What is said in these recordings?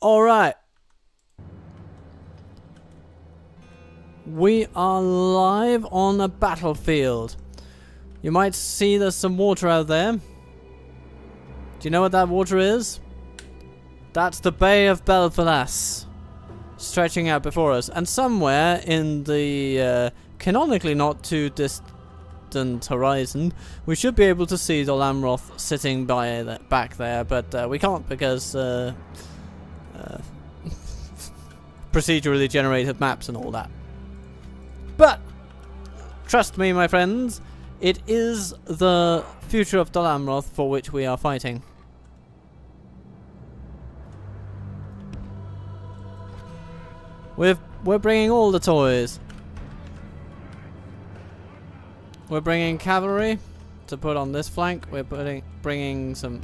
Alright. We are live on a battlefield. You might see there's some water out there. Do you know what that water is? That's the Bay of Belfalas, stretching out before us. And somewhere in the canonically not too distant horizon, we should be able to see the Lamroth sitting back there, but we can't because procedurally generated maps and all that. But trust me, my friends, it is the future of the Lamroth for which we are fighting. We're bringing all the toys. We're bringing cavalry to put on this flank. We're bringing some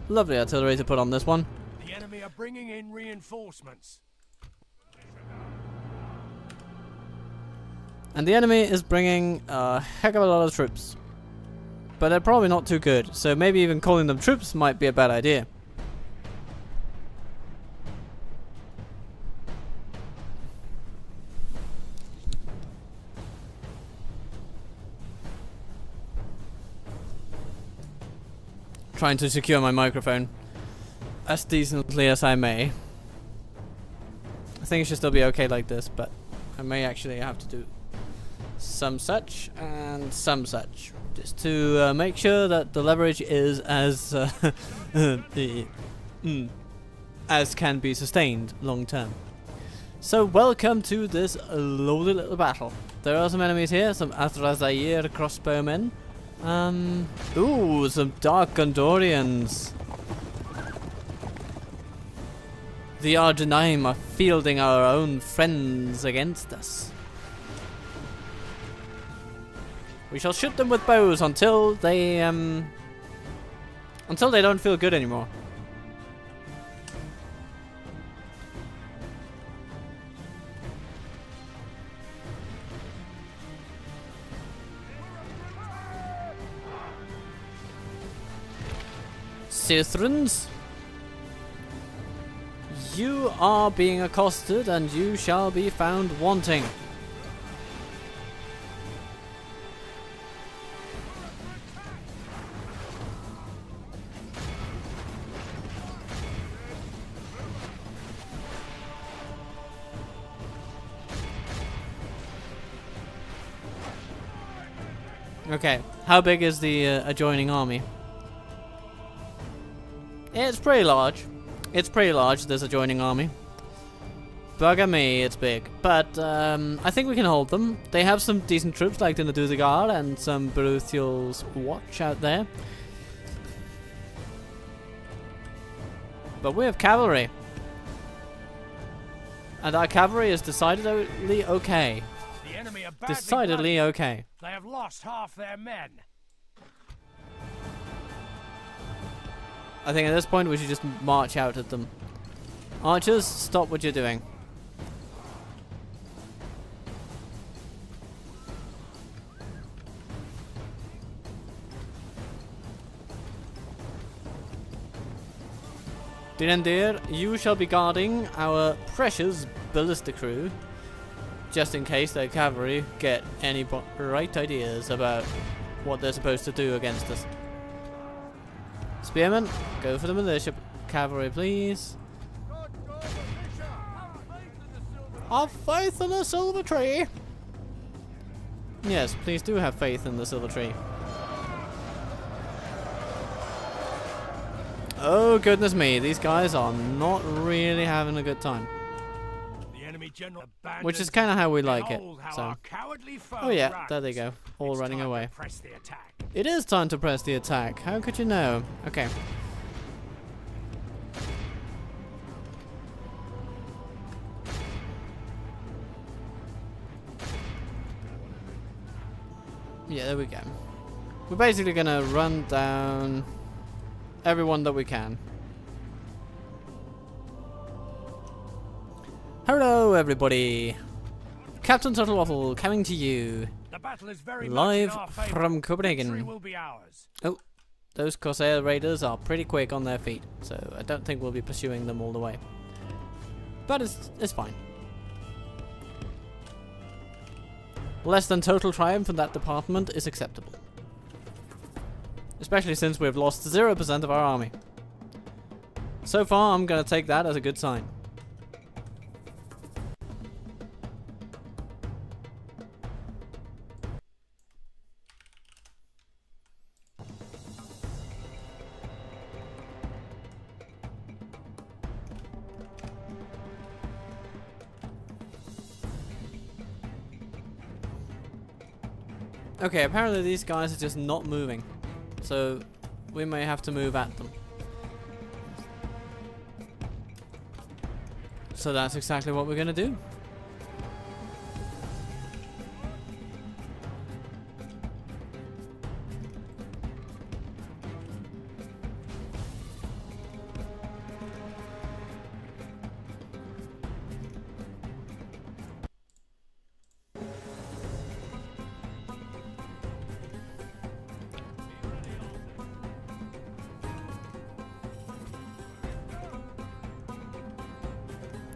lovely artillery to put on this one. The enemy are bringing in reinforcements. And the enemy is bringing a heck of a lot of troops. But they're probably not too good, so maybe even calling them troops might be a bad idea. Trying to secure my microphone as decently as I may. I think it should still be okay like this, but I may actually have to do some such and some such, just to make sure that the leverage is as as can be sustained long term. So welcome to this lovely little battle. There are some enemies here, some Athrazair crossbowmen. Ooh, some dark Gondorians. The Ardenaim are fielding our own friends against us. We shall shoot them with bows until they don't feel good anymore. Sithrans, you are being accosted and you shall be found wanting. Okay, how big is the adjoining army? It's pretty large. It's pretty large, this adjoining army. Bugger me, it's big. But I think we can hold them. They have some decent troops like the Naduzagar and some Beruthiel's Watch out there. But we have cavalry. And our cavalry is decidedly okay. The enemy are Decidedly okay. They have lost half their men. I think at this point we should just march out at them. Archers, stop what you're doing. Direndir, you shall be guarding our precious ballista crew, just in case the cavalry get any right ideas about what they're supposed to do against us. Spearmen, go for the militia cavalry, please. Have faith in the silver tree. Yes, please do have faith in the silver tree. Oh goodness me, these guys are not really having a good time. The enemy general which is kind of how we like it. So. Oh yeah, runs. there they go, all It's running time to away. press the attack. It is time to press the attack. How could you know? Okay. Yeah, there we go. We're basically gonna run down everyone that we can. Hello, everybody. Captain Doctor Waffle coming to you. The battle is very live much in our favor. from Victory Copenhagen. will be ours. Oh, those Corsair raiders are pretty quick on their feet, so I don't think we'll be pursuing them all the way. But it's fine. Less than total triumph in that department is acceptable. Especially since we've lost 0% of our army. So far, I'm gonna take that as a good sign. Okay, apparently these guys are just not moving. So we may have to move at them. So that's exactly what we're gonna do.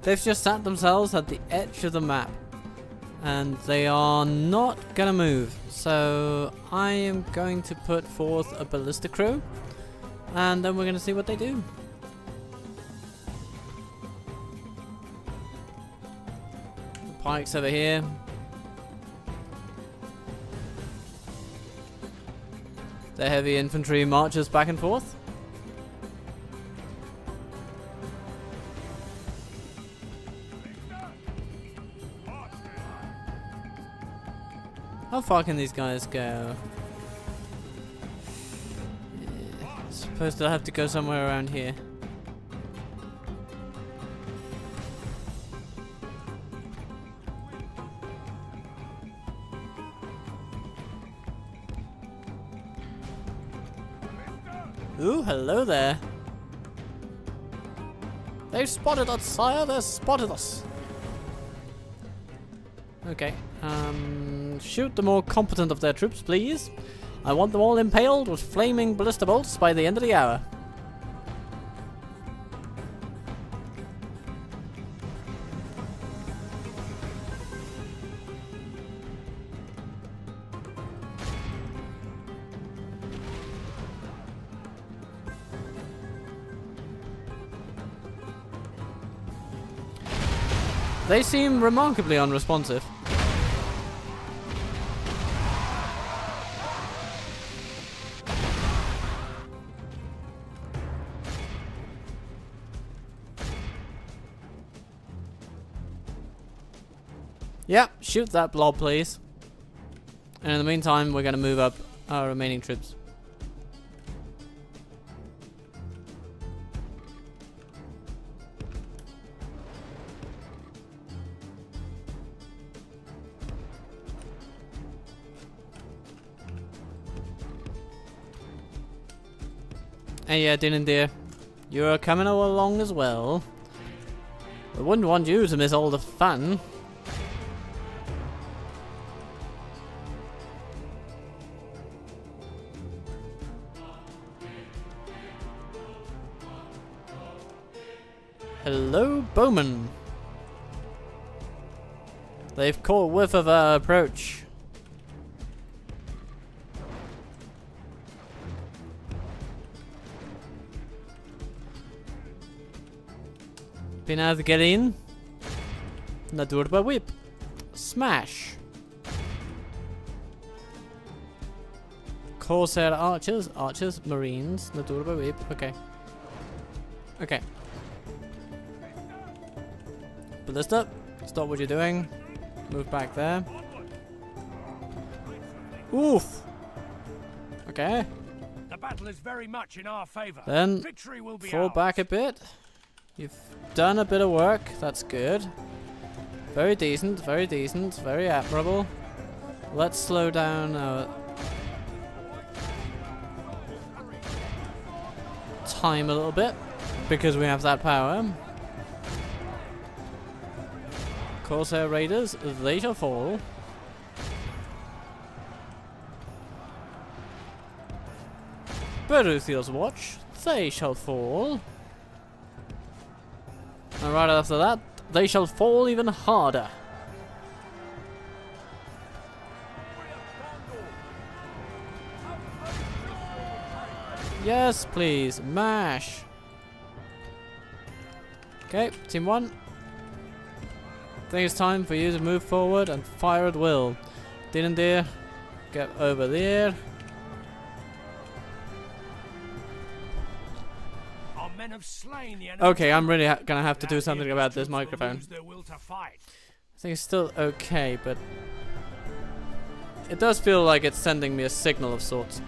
They've just sat themselves at the edge of the map. And they are not gonna move. So I am going to put forth a ballista crew. And then we're gonna see what they do. The pikes over here. The heavy infantry marches back and forth. How far can these guys go? Supposed to have to go somewhere around here. Ooh, hello there. They've spotted us, sire. They've spotted us. Okay. Shoot the more competent of their troops, please. I want them all impaled with flaming ballista bolts by the end of the hour. They seem remarkably unresponsive. Yeah, shoot that blob, please. And in the meantime, we're going to move up our remaining troops. And yeah, Din and Deer, you're coming along as well. I wouldn't want you to miss all the fun. Hello, Bowman. They've caught whiff of our approach. Been able to get in. Nadurba whip. Smash. Corsair archers. Archers. Marines. Nadurba whip. Okay. Okay. Ballista, stop what you're doing. Move back there. Oof. Okay. The battle is very much in our favor. Then victory will be fall ours. back a bit. You've done a bit of work. That's good. Very decent. Very decent. Very admirable. Let's slow down our time a little bit because we have that power. Corsair Raiders, they shall fall. Beruthiel's Watch, they shall fall. And right after that, they shall fall even harder. Yes, please. Mash. Okay, team 1. I think it's time for you to move forward and fire at will. Didn't there? Get over there. Our men have slain the enemy. Okay, I'm really gonna have to do something about this microphone. Their will to fight. I think it's still okay, but it does feel like it's sending me a signal of sorts.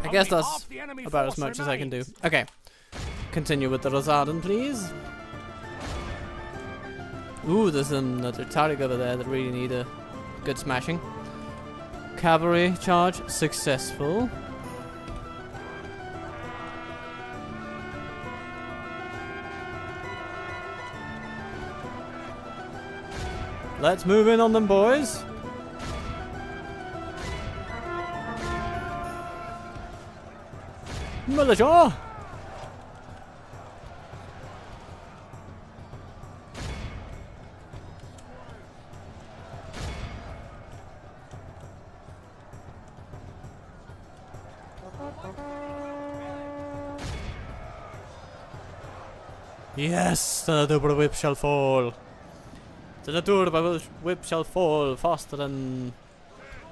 I guess that's about as much as I can do. Okay. Continue with the Rosaden, please. Ooh, there's another Tariq over there that really need a good smashing. Cavalry charge successful. Let's move in on them, boys. Militia! Yes, the double whip shall fall. The double whip shall fall faster than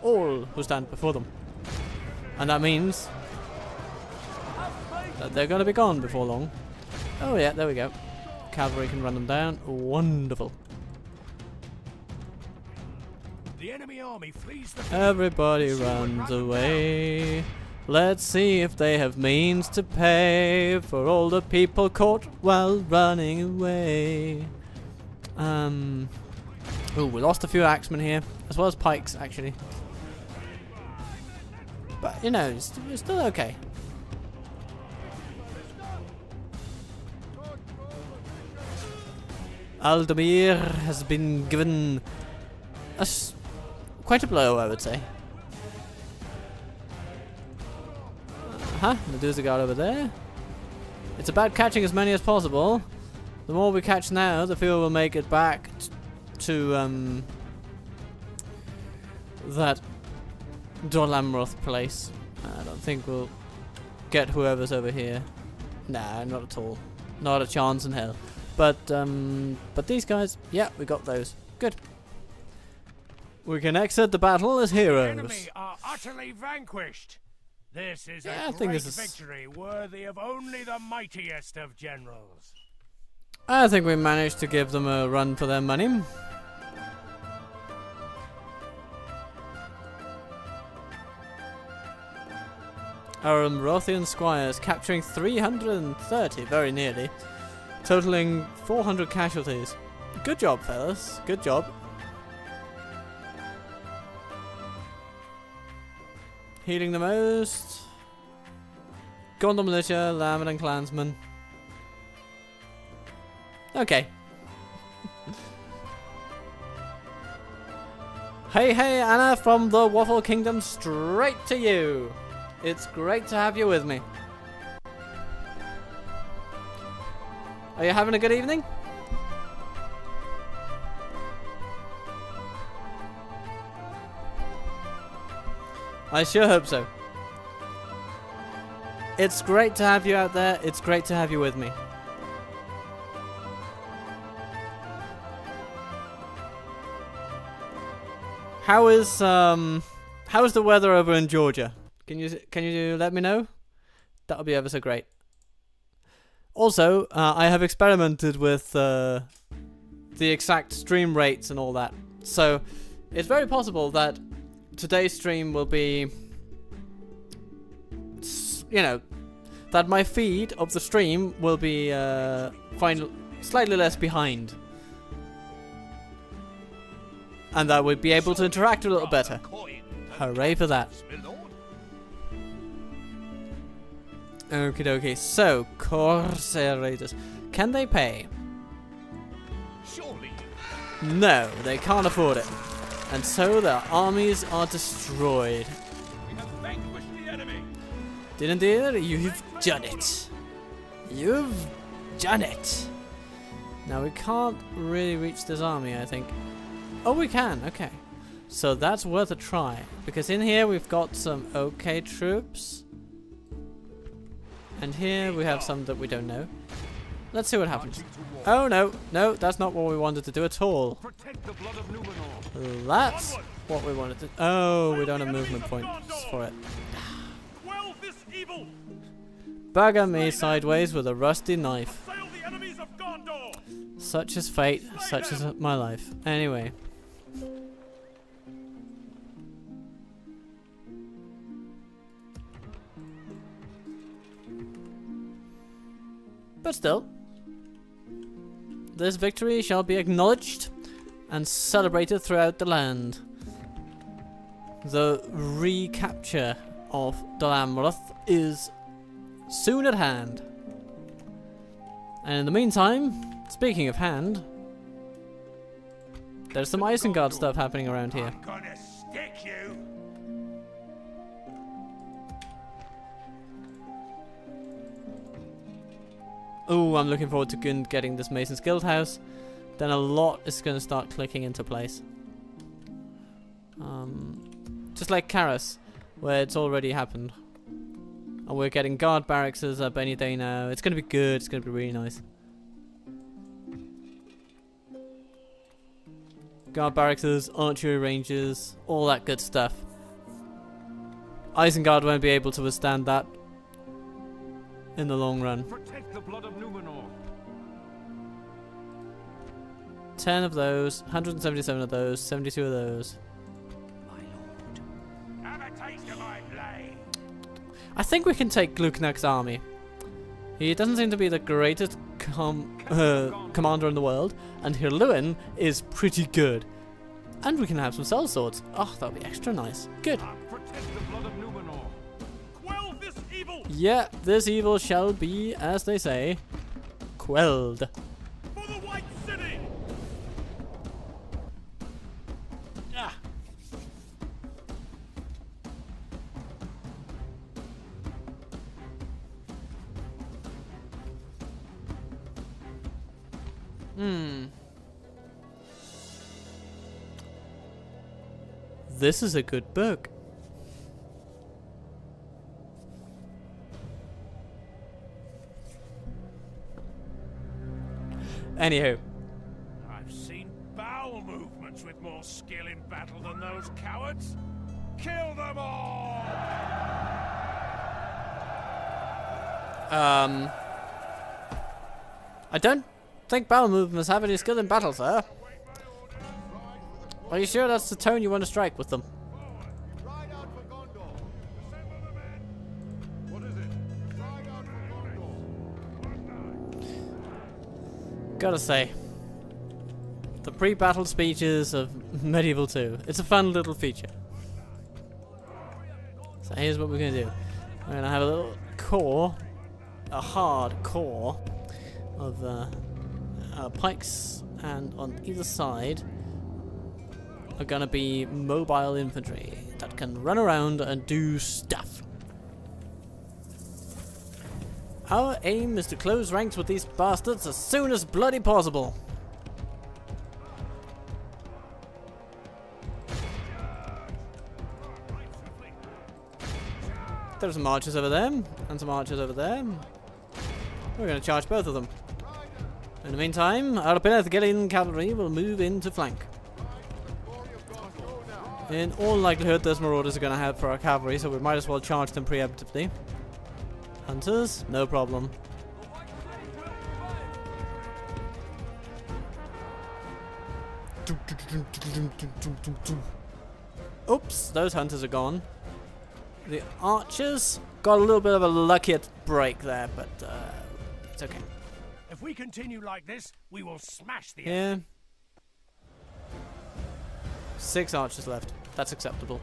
all who stand before them. And that means that they're gonna be gone before long. Oh yeah, there we go. Cavalry can run them down. Wonderful. The enemy army flees the Everybody runs away. Let's see if they have means to pay for all the people caught while running away. Oh, we lost a few axemen here, as well as pikes, actually. But, you know, it's still okay. Aldemir has been given quite a blow, I would say. There's a guard over there. It's about catching as many as possible. The more we catch now, the fewer we'll make it back to that Dorlamroth place. I don't think we'll get whoever's over here. Nah, not at all. Not a chance in hell. But these guys, yeah, we got those. Good. We can exit the battle as heroes. The enemy are utterly vanquished. This is Yeah, a I think great this is victory worthy of only the mightiest of generals. I think we managed to give them a run for their money. Our Rothian squires capturing 330, very nearly, totaling 400 casualties. Good job, fellas. Good job. Healing the most. Gondor militia, Lambert and clansmen. Okay. Hey, Anna from the Waffle Kingdom, straight to you. It's great to have you with me. Are you having a good evening? I sure hope so. It's great to have you out there. It's great to have you with me. How's the weather over in Georgia? Can you let me know? That would be ever so great. Also, I have experimented with the exact stream rates and all that. So, it's very possible that today's stream will be, you know, that my feed of the stream will be slightly less behind. And that we'd be able to interact a little better. Hooray for that. Okie dokie, so, Corsair Raiders. Can they pay? Surely. No, they can't afford it. And so their armies are destroyed. We have vanquished the enemy. Didn't it? You've done it. You've done it. Now we can't really reach this army, I think. Oh, we can. Okay. So that's worth a try. Because in here we've got some okay troops. And here we have some that we don't know. Let's see what happens. Oh no, no, that's not what we wanted to do at all. Protect the blood of Numenor. That's what we wanted to. Oh, we don't have movement points for it. Quell this evil. Bugger me sideways with a rusty knife. Assail the enemies of Gondor. Such is fate, such is my life. Anyway. But still, this victory shall be acknowledged and celebrated throughout the land. The recapture of Dol Amroth is soon at hand. And in the meantime, speaking of hand, there's some Isengard stuff happening around here. I'm gonna stick you. Oh, I'm looking forward to getting this Mason's Guild house. Then a lot is going to start clicking into place. Just like Karas, where it's already happened. And we're getting guard barracks up any day now. It's going to be good. It's going to be really nice. Guard barracks, archery ranges, all that good stuff. Isengard won't be able to withstand that in the long run. Protect the blood of Numenor. 10 of those, 177 of those, 72 of those. My lord. Have a taste of my blade. I think we can take Gluknak's army. He doesn't seem to be the greatest commander in the world, and Hirluin is pretty good. And we can have some sellswords. Oh, that'll be extra nice. Good. Protect the blood of Numenor. Quell this evil. Yeah, this evil shall be, as they say, quelled. For the White City. Ah. This is a good book. Anywho. I've seen bowel movements with more skill in battle than those cowards. Kill them all! I don't think bowel movements have any skill in battle, sir. Are you sure that's the tone you want to strike with them? Ride out for Gondor. Assemble the men. What is it? Ride out for Gondor. Gotta say, the pre-battle speeches of Medieval 2. It's a fun little feature. So here's what we're gonna do. We're gonna have a little core, a hard core of pikes, and on either side are gonna be mobile infantry that can run around and do stuff. Our aim is to close ranks with these bastards as soon as bloody possible. There's some archers over there, and some archers over there. We're going to charge both of them. In the meantime, our Penethgelian cavalry will move in to flank. In all likelihood, those marauders are going to head for our cavalry, so we might as well charge them preemptively. Hunters, no problem. Oops, those hunters are gone. The archers got a little bit of a lucky break there, but it's okay. If we continue like this, we will smash the Yeah. 6 archers left. That's acceptable.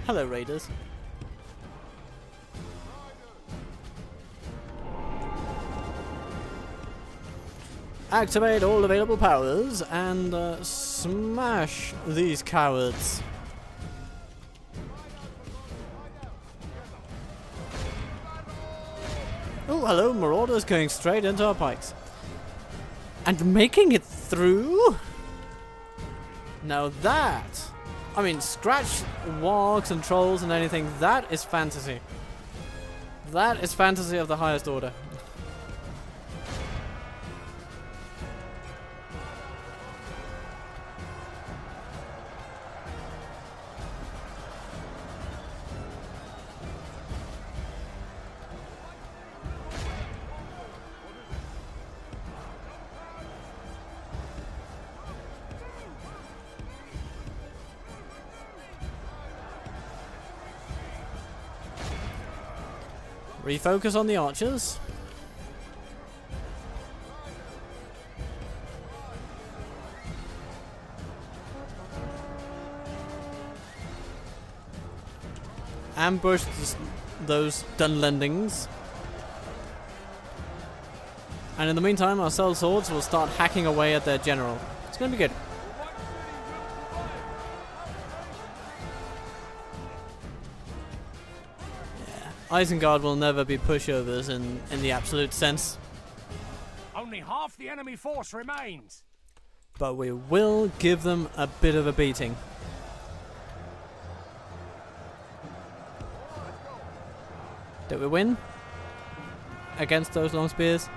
Hello, raiders. activate all available powers and smash these cowards. Oh, hello, Marauders going straight into our pikes. And making it through? Now that... I mean, scratch wargs and trolls and anything, that is fantasy. That is fantasy of the highest order. Refocus on the archers. Ambush those Dunlendings. And in the meantime, our cell swords will start hacking away at their general. It's going to be good. Isengard will never be pushovers in the absolute sense. Only half the enemy force remains. But we will give them a bit of a beating. Did we win? Against those long spears?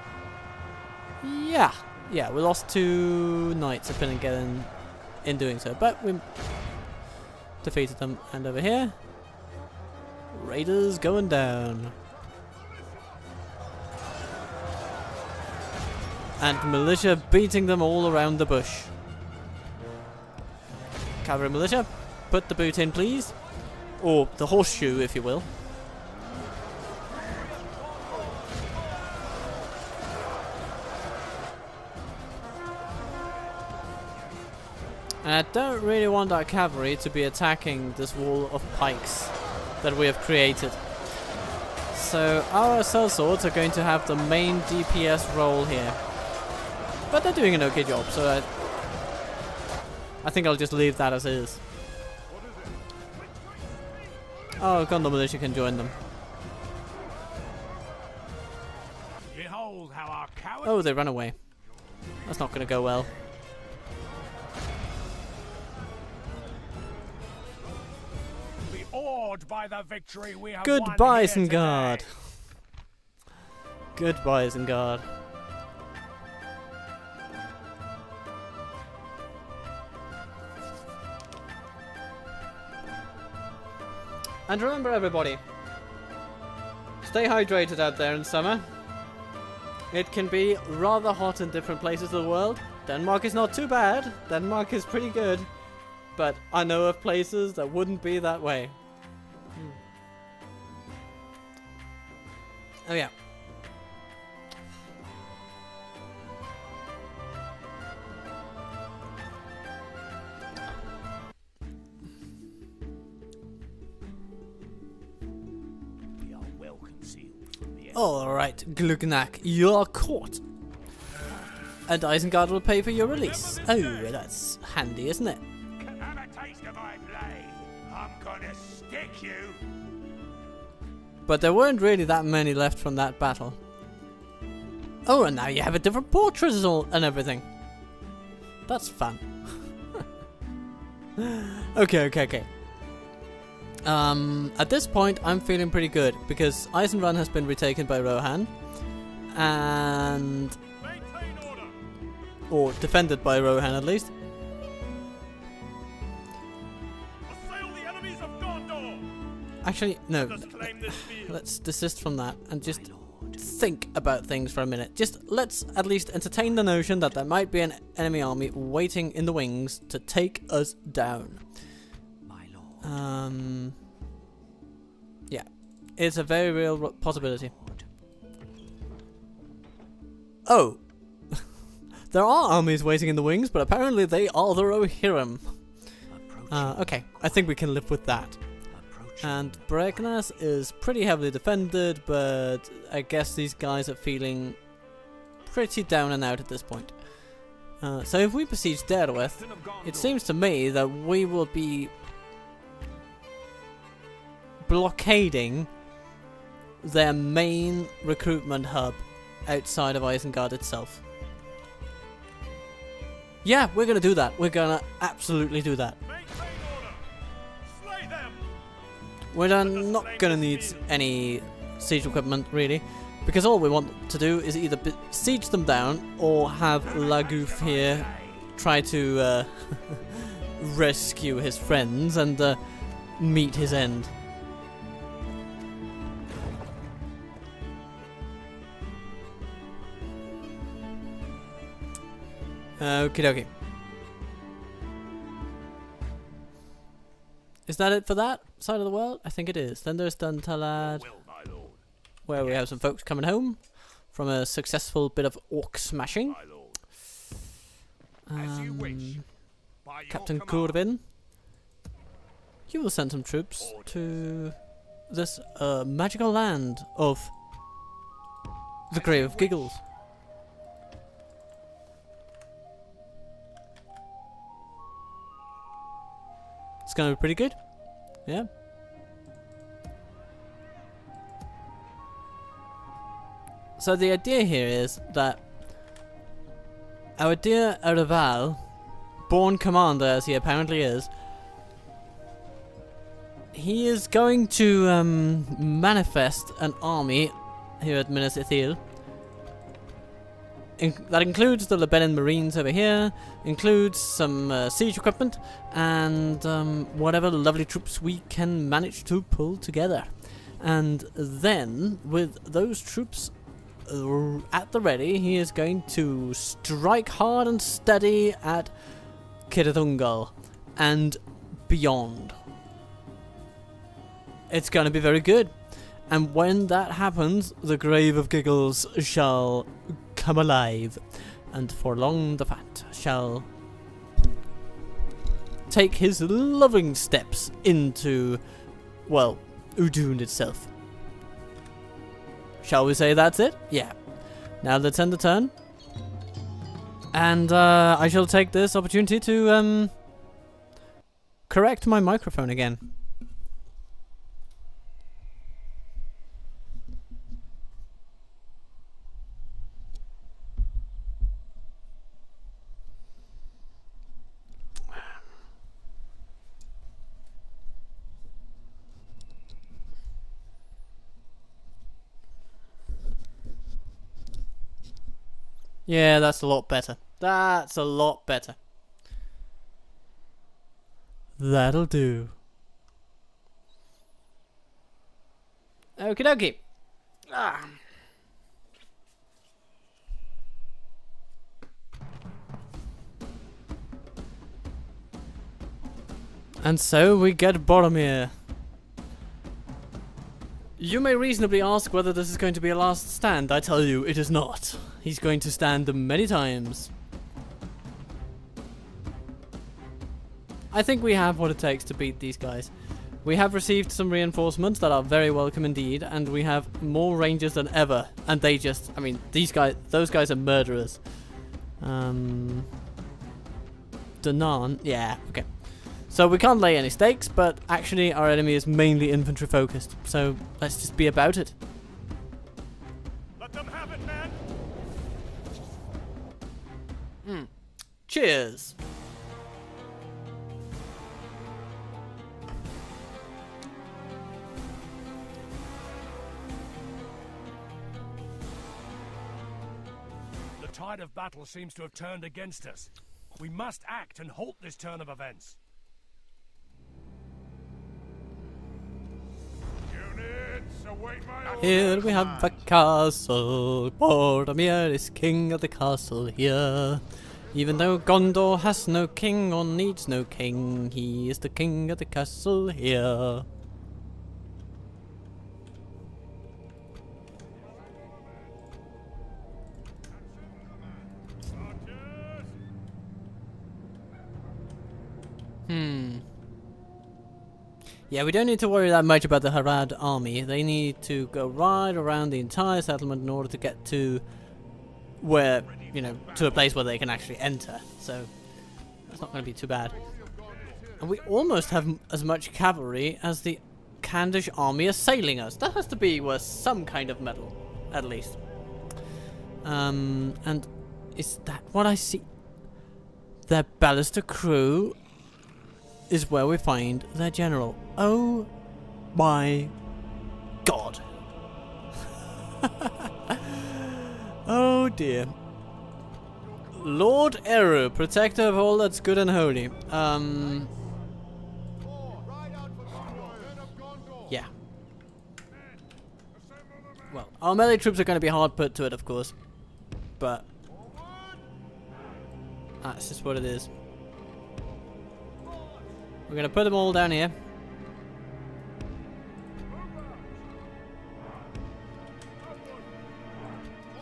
Yeah. Yeah, we lost 2 knights I couldn't get in doing so. But we defeated them. And over here... Raiders going down. And militia beating them all around the bush. Cavalry militia, put the boot in please. Or the horseshoe if you will. And I don't really want our cavalry to be attacking this wall of pikes that we have created. So our sellswords are going to have the main DPS role here. But they're doing an okay job, so I think I'll just leave that as is. Oh, Gondor militia can join them. Behold how our cowards... Oh, they ran away. That's not going to go well. Awed by the victory we have Goodbye, won here Isengard. today. Goodbye, Isengard. And remember, everybody, stay hydrated out there in summer. It can be rather hot in different places of the world. Denmark is not too bad. Denmark is pretty good. But I know of places that wouldn't be that way. Oh yeah. We are well concealed from the enemy. Alright, Glugnak, you're caught. And Isengard will pay for your release. Oh, that's handy, isn't it? Have a taste of my blade. I'm gonna stick you. But there weren't really that many left from that battle. Oh, and now you have a different portrait and everything. That's fun. Okay. At this point, I'm feeling pretty good because Eisenrun has been retaken by Rohan, and Maintain order. or defended by Rohan at least. Assail the enemies of Gondor. Actually, no. Let us claim this field. Let's desist from that and just think about things for a minute. Just let's at least entertain the notion that there might be an enemy army waiting in the wings to take us down. My lord. Yeah, it's a very real possibility. Oh, there are armies waiting in the wings, but apparently they are the Rohirrim. Okay, I think we can live with that. And Bregnas is pretty heavily defended, but I guess these guys are feeling pretty down and out at this point. So if we besiege Derwith, it seems to me that we will be blockading their main recruitment hub outside of Isengard itself. Yeah, we're gonna do that. We're gonna absolutely do that. We're not gonna need any siege equipment, really, because all we want to do is either siege them down or have Lagoof here try to rescue his friends and meet his end. Okie dokie. Is that it for that side of the world? I think it is. Then there's Duntalad, where we have some folks coming home from a successful bit of orc smashing. Captain Corbin, you will send some troops to this magical land of the Grave of Giggles. It's gonna be pretty good. Yeah. So the idea here is that our dear Araval, born commander as he apparently is, he is going to manifest an army here at Minas Ithil. That includes the Lebanon Marines over here, includes some siege equipment, and whatever lovely troops we can manage to pull together. And then, with those troops at the ready, he is going to strike hard and steady at Kirithungal and beyond. It's going to be very good. And when that happens, the Grave of Giggles shall come alive, and for long the fat shall take his loving steps into, well, Udun itself. Shall we say that's it? Yeah. Now let's end the turn. And I shall take this opportunity to correct my microphone again. Yeah, that's a lot better. That's a lot better. That'll do. Okie dokie. Ah. And so we get Boromir. You may reasonably ask whether this is going to be a last stand. I tell you, it is not. He's going to stand many times. I think we have what it takes to beat these guys. We have received some reinforcements that are very welcome indeed, and we have more rangers than ever. And they just, I mean, those guys are murderers. Danan, yeah, okay. So we can't lay any stakes, but actually our enemy is mainly infantry focused. So let's just be about it. Let them have it, man. Cheers. The tide of battle seems to have turned against us. We must act and halt this turn of events. Here we have a castle. Boromir is king of the castle here. Even though Gondor has no king or needs no king, he is the king of the castle here. Yeah, we don't need to worry that much about the Harad army. They need to go right around the entire settlement in order to get to where you know, to a place where they can actually enter. So that's not going to be too bad. And we almost have as much cavalry as the Kandish army assailing us. That has to be worth some kind of medal, at least. And is that what I see? Their ballista crew is where we find their general. Oh my god. Oh dear. Lord Eru, protector of all that's good and holy. Yeah. Well, our melee troops are going to be hard put to it, of course. But that's just what it is. We're going to put them all down here.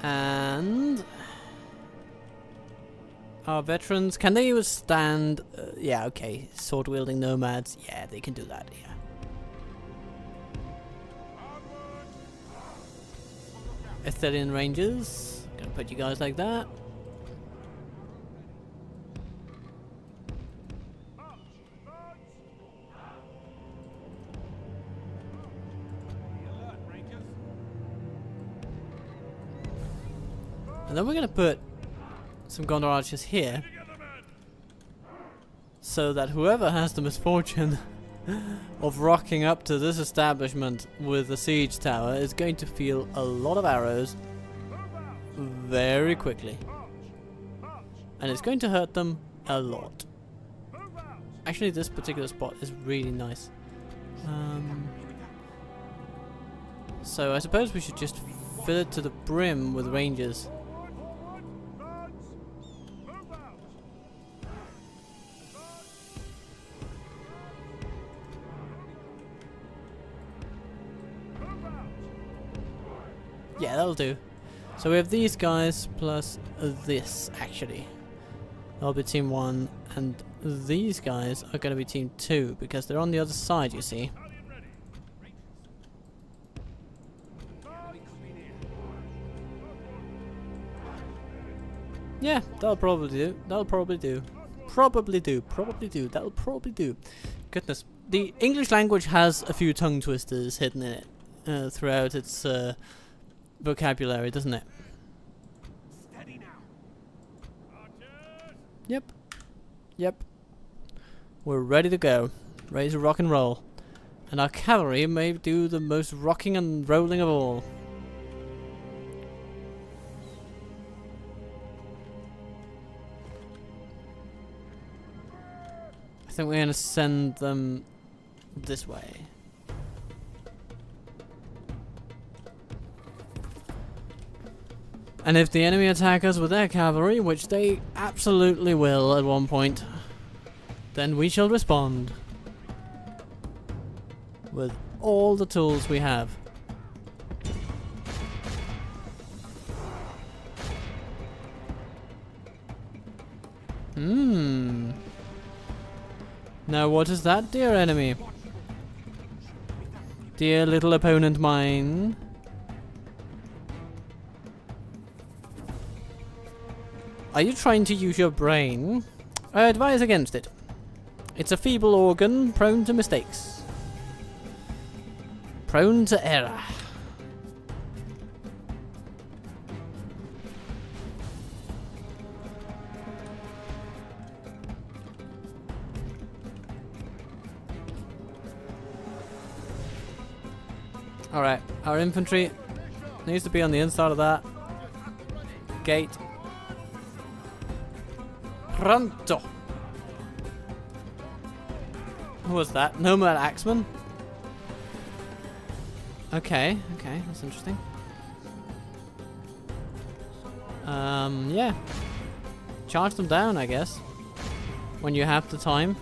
And our veterans, can they withstand? Yeah, okay. Sword wielding nomads. Yeah, they can do that. Yeah. Ithilien Rangers. Gonna put you guys like that. And then we're going to put some Gondor archers here, so that whoever has the misfortune of rocking up to this establishment with a siege tower is going to feel a lot of arrows very quickly. And it's going to hurt them a lot. Actually, this particular spot is really nice. So I suppose we should just fill it to the brim with rangers. Yeah, that'll do. So we have these guys plus this, actually. That'll be team 1, and these guys are going to be team 2, because they're on the other side, you see. Yeah, that'll probably do. That'll probably do. Probably do. Probably do. That'll probably do. Goodness. The English language has a few tongue twisters hidden in it throughout its vocabulary, doesn't it? Steady now. Yep. Yep. We're ready to go. Ready to rock and roll. And our cavalry may do the most rocking and rolling of all. I think we're going to send them this way. And if the enemy attack us with their cavalry, which they absolutely will at one point, then we shall respond with all the tools we have. Now what is that, dear enemy? Dear little opponent mine. Are you trying to use your brain? I advise against it. It's a feeble organ, prone to mistakes. Prone to error. Alright, our infantry needs to be on the inside of that gate. Pronto! Who was that? Nomad Axeman? Okay, okay, that's interesting. Yeah. Charge them down, I guess. When you have the time.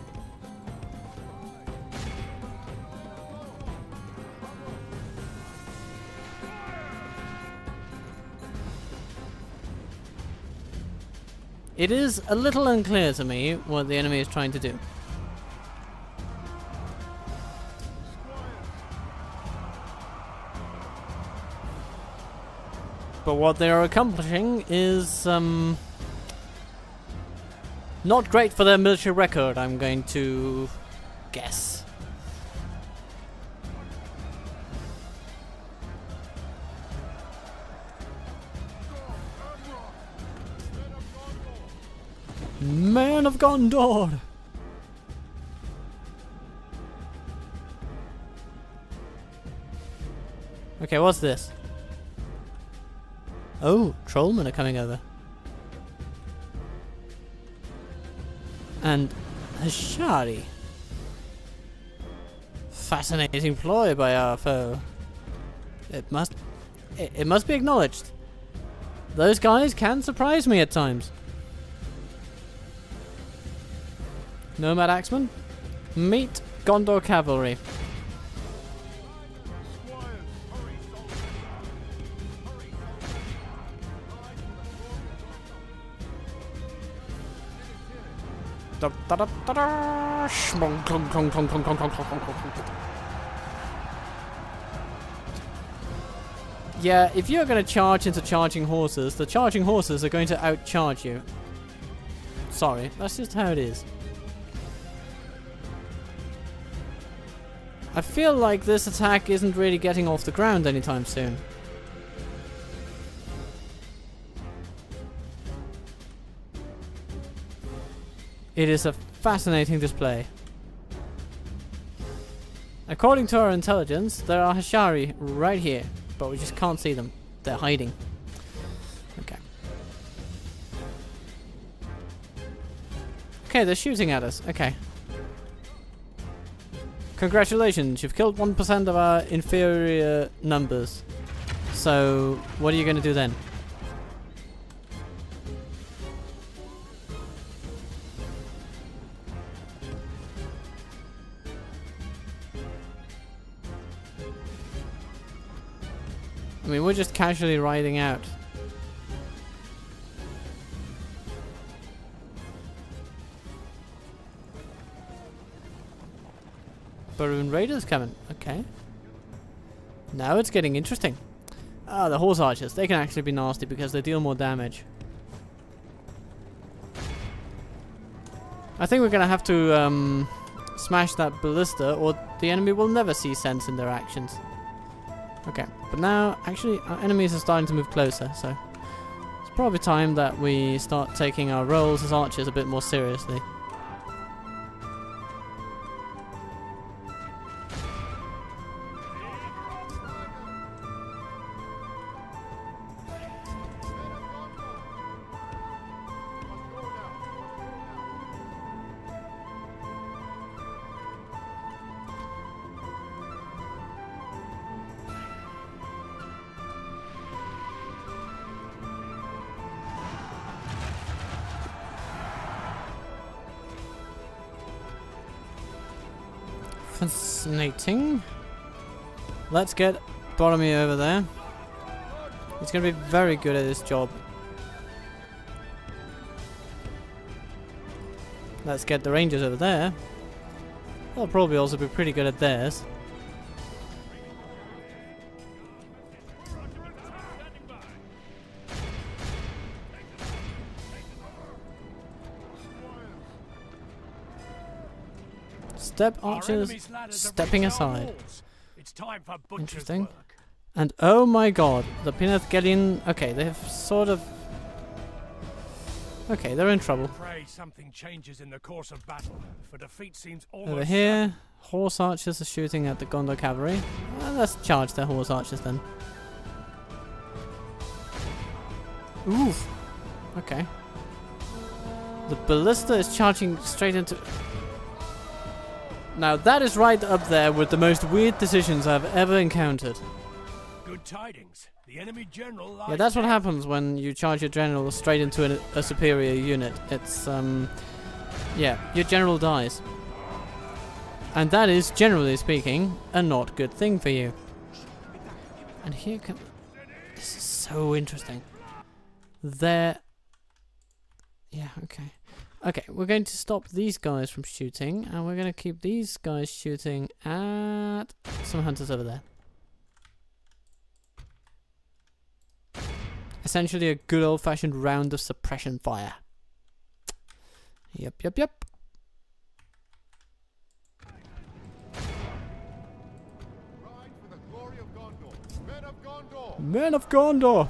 It is a little unclear to me what the enemy is trying to do. But what they are accomplishing is not great for their military record, I'm going to guess. Man of Gondor! Okay, what's this? Oh, trollmen are coming over. And Hashari. Fascinating ploy by our foe. It must be acknowledged. Those guys can surprise me at times. Nomad Axeman, meet Gondor Cavalry. Yeah, if you're going to charge into charging horses, the charging horses are going to outcharge you. Sorry, that's just how it is. I feel like this attack isn't really getting off the ground anytime soon. It is a fascinating display. According to our intelligence, there are Hashari right here, but we just can't see them. They're hiding. Okay. Okay, they're shooting at us. Okay. Congratulations, you've killed 1% of our inferior numbers. So, what are you going to do then? I mean, we're just casually riding out. Baroon Raiders coming. Okay. Now it's getting interesting. Ah, the horse archers. They can actually be nasty because they deal more damage. I think we're going to have to smash that ballista or the enemy will never see sense in their actions. Okay, but now, actually, our enemies are starting to move closer, so it's probably time that we start taking our roles as archers a bit more seriously. Fascinating. Let's get Boromir over there. He's going to be very good at his job. Let's get the Rangers over there. They'll probably also be pretty good at theirs. Step archers stepping aside. It's time for Interesting. work. And oh my god, the Pinnathgelian. Okay, they've sort of. Okay, they're in trouble. Pray something changes in the course of battle, for defeat seems almost Over here, horse archers are shooting at the Gondor cavalry. Well, let's charge their horse archers then. Oof. Okay. The ballista is charging straight into. Now that is right up there with the most weird decisions I've ever encountered. Good tidings. The enemy general lies Yeah, that's what dead. happens when you charge your general straight into a superior unit. It's, yeah, your general dies. And that is, generally speaking, a not good thing for you. And here come... This is so interesting. There... Yeah, okay. Okay, we're going to stop these guys from shooting, and we're going to keep these guys shooting at some hunters over there. Essentially a good old-fashioned round of suppression fire. Yep, yep, yep. Ride for the glory of Gondor. Men of Gondor. Men of Gondor!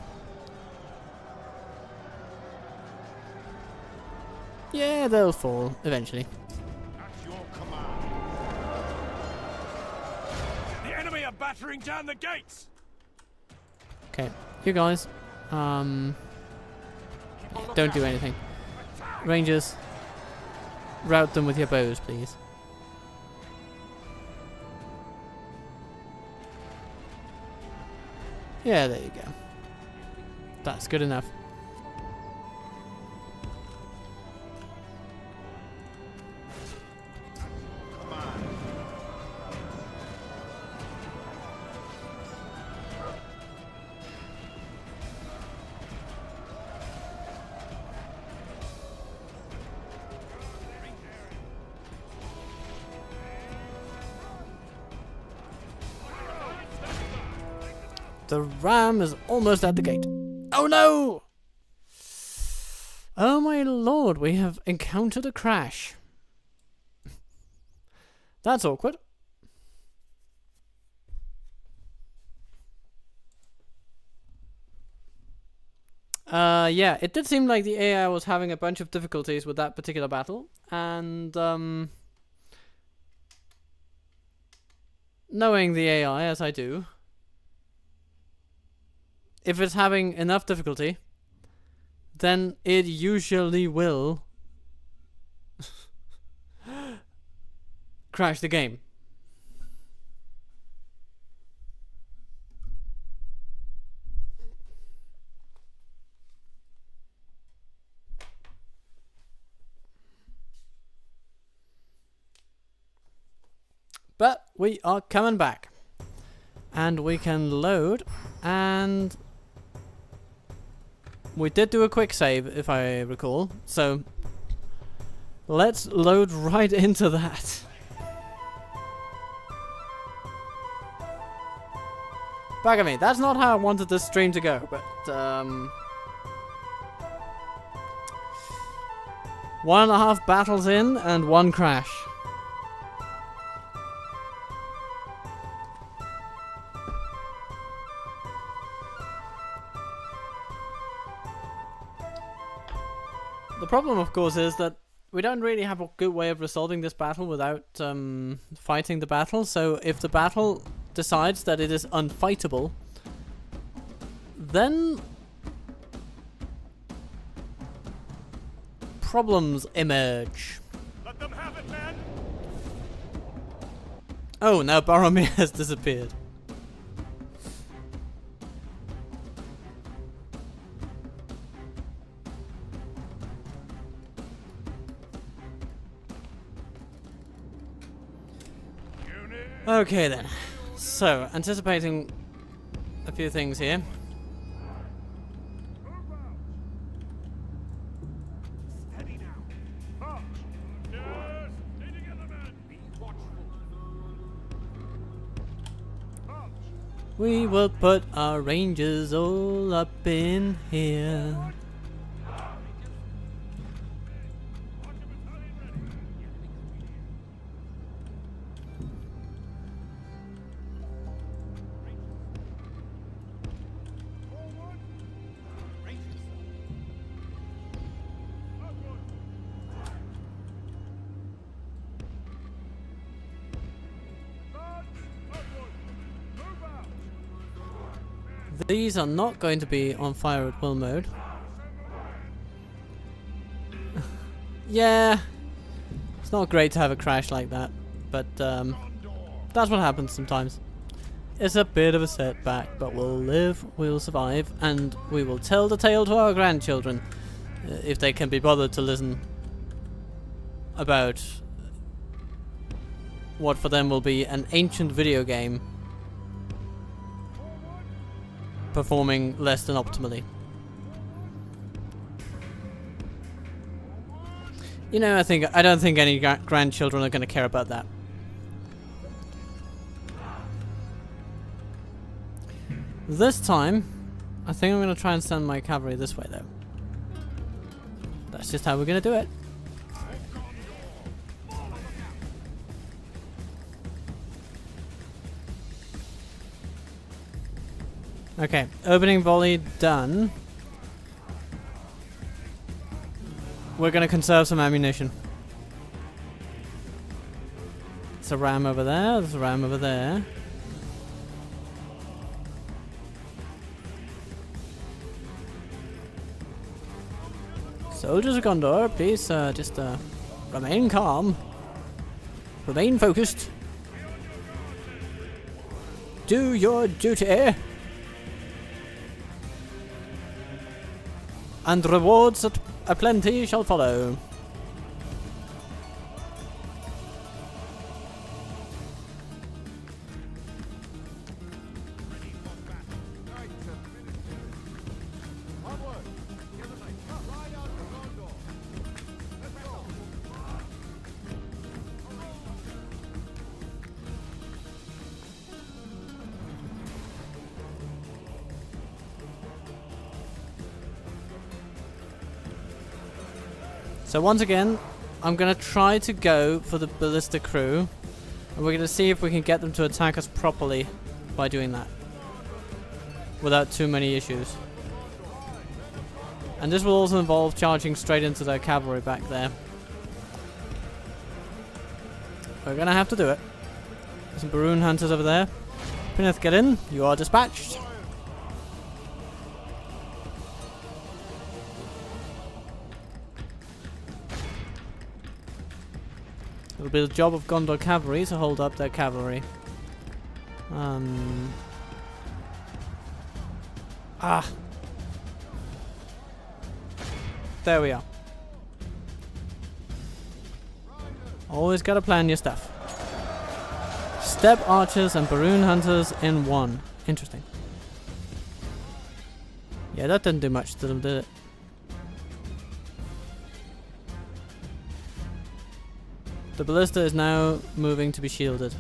Yeah, they'll fall eventually. At your command. The enemy are battering down the gates. Okay, you guys, don't do anything. Rangers, rout them with your bows, please. Yeah, there you go. That's good enough. The ram is almost at the gate. Oh no! Oh my lord, we have encountered a crash. That's awkward. Yeah, it did seem like the AI was having a bunch of difficulties with that particular battle, and knowing the AI as I do, if it's having enough difficulty, then it usually will crash the game. But we are coming back. And we can load, and we did do a quick save, if I recall, so let's load right into that. Back at me. That's not how I wanted this stream to go, but 1.5 battles in and 1 crash. The problem, of course, is that we don't really have a good way of resolving this battle without fighting the battle. So if the battle decides that it is unfightable, then problems emerge. Let them have it, men. Oh, now Boromir has disappeared. Okay then, so anticipating a few things here. Steady now. March. Yes. Stay together, men. Be watchful. March. We will put our rangers all up in here. These are not going to be on fire at will mode. Yeah, it's not great to have a crash like that, but that's what happens sometimes. It's a bit of a setback, but we'll live, we'll survive, and we will tell the tale to our grandchildren, if they can be bothered to listen, about what for them will be an ancient video game performing less than optimally. You know, I don't think any grandchildren are going to care about that. This time, I think I'm going to try and send my cavalry this way, though. That's just how we're going to do it. Okay, opening volley done. We're going to conserve some ammunition. There's a ram over there, there's a ram over there. Soldiers of Gondor, please just remain calm. Remain focused. Do your duty. And rewards aplenty shall follow. Onward! Give us a cut right out to Gondor! Let's go! So once again, I'm going to try to go for the ballista crew. And we're going to see if we can get them to attack us properly by doing that. Without too many issues. And this will also involve charging straight into their cavalry back there. We're going to have to do it. There's some Baroon hunters over there. Pineth, get in. You are dispatched. It'll be the job of Gondor cavalry to hold up their cavalry. There we are. Always gotta plan your stuff. Steppe archers and Baroon hunters in one. Interesting. Yeah, that didn't do much to them, did it? The ballista is now moving to be shielded.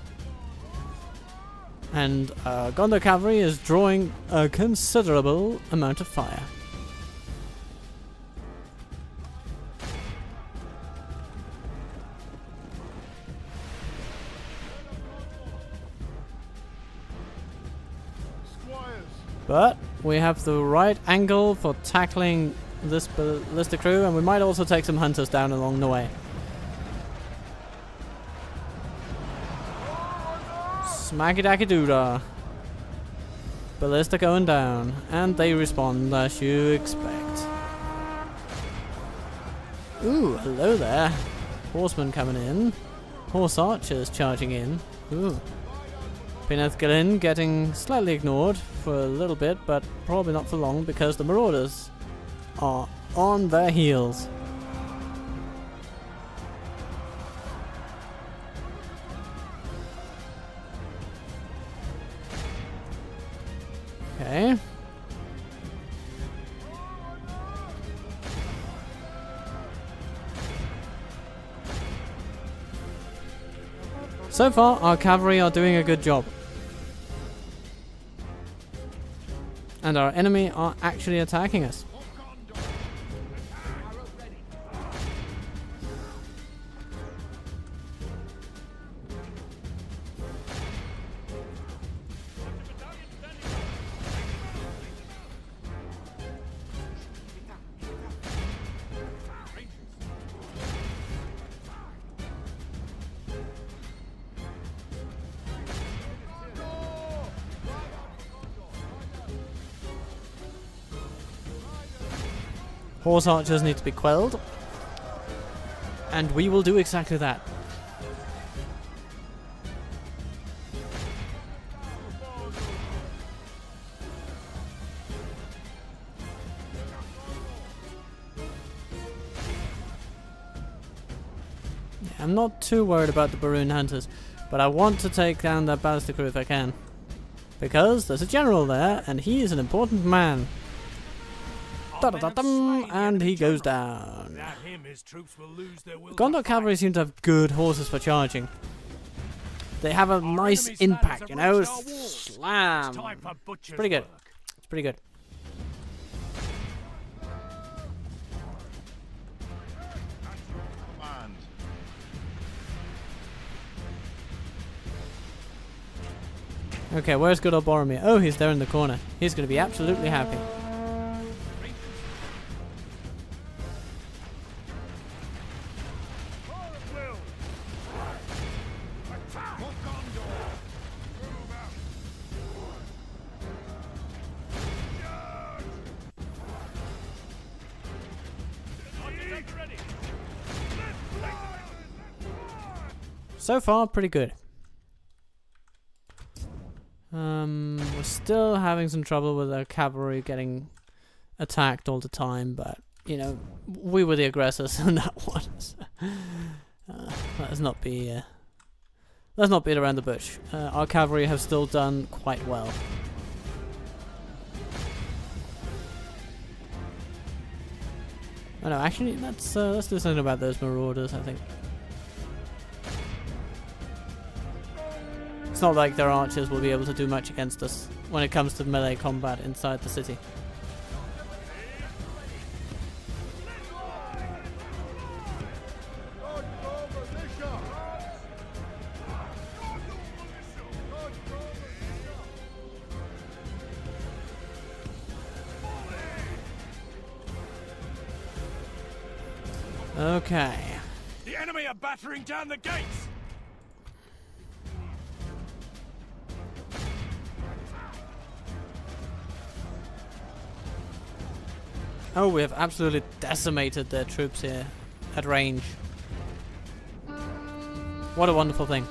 And Gondor cavalry is drawing a considerable amount of fire. Squires! But we have the right angle for tackling this ballista crew, and we might also take some hunters down along the way. Smacky dacky doodah. Ballista going down, and they respond as you expect. Ooh, hello there. Horsemen coming in. Horse archers charging in. Ooh. Pineth Gillin getting slightly ignored for a little bit, but probably not for long because the marauders are on their heels. Okay. So far, our cavalry are doing a good job. And our enemy are actually attacking us. Horse archers need to be quelled. And we will do exactly that. Yeah, I'm not too worried about the Baroon hunters, but I want to take down that ballista crew if I can. Because there's a general there, and he is an important man. And he goes down. Without him, his troops will lose their will to Gondor fight. cavalry seem to have good horses for charging. They have a nice enemy's impact, standards you have know. reached our walls. Slam. It's time for It's butcher's pretty good. work. It's pretty good. Okay, where's good old Boromir? Oh, he's there in the corner. He's going to be absolutely happy. So far, pretty good. We're still having some trouble with our cavalry getting attacked all the time, but you know, we were the aggressors in that one. So, let's not beat around the bush. Our cavalry have still done quite well. Oh no, actually, let's do something about those marauders. I think. It's not like their archers will be able to do much against us when it comes to melee combat inside the city. Okay. The enemy are battering down the gates! Oh, we have absolutely decimated their troops here at range. What a wonderful thing.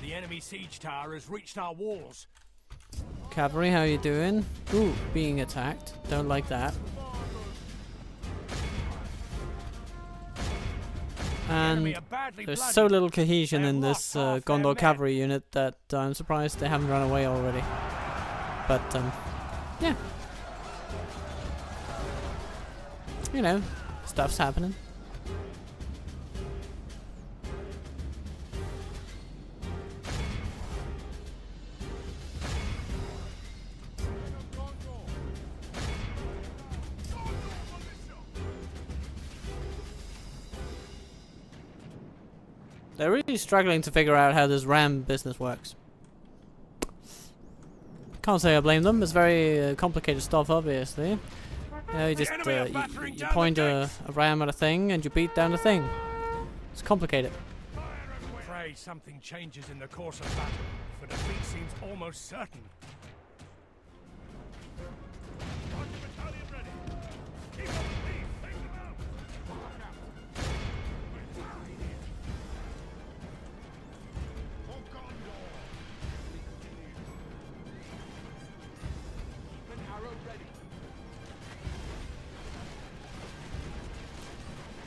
The enemy siege tower has reached our walls. Cavalry, how you doing? Ooh, being attacked. Don't like that. And there's so little cohesion in this Gondor cavalry unit that I'm surprised they haven't run away already. But, yeah. You know, stuff's happening. They're really struggling to figure out how this ram business works. Can't say I blame them. It's very complicated stuff, obviously. You just you point a ram at a thing and you beat down the thing. It's complicated. Pray something changes in the course of battle, for defeat seems almost certain.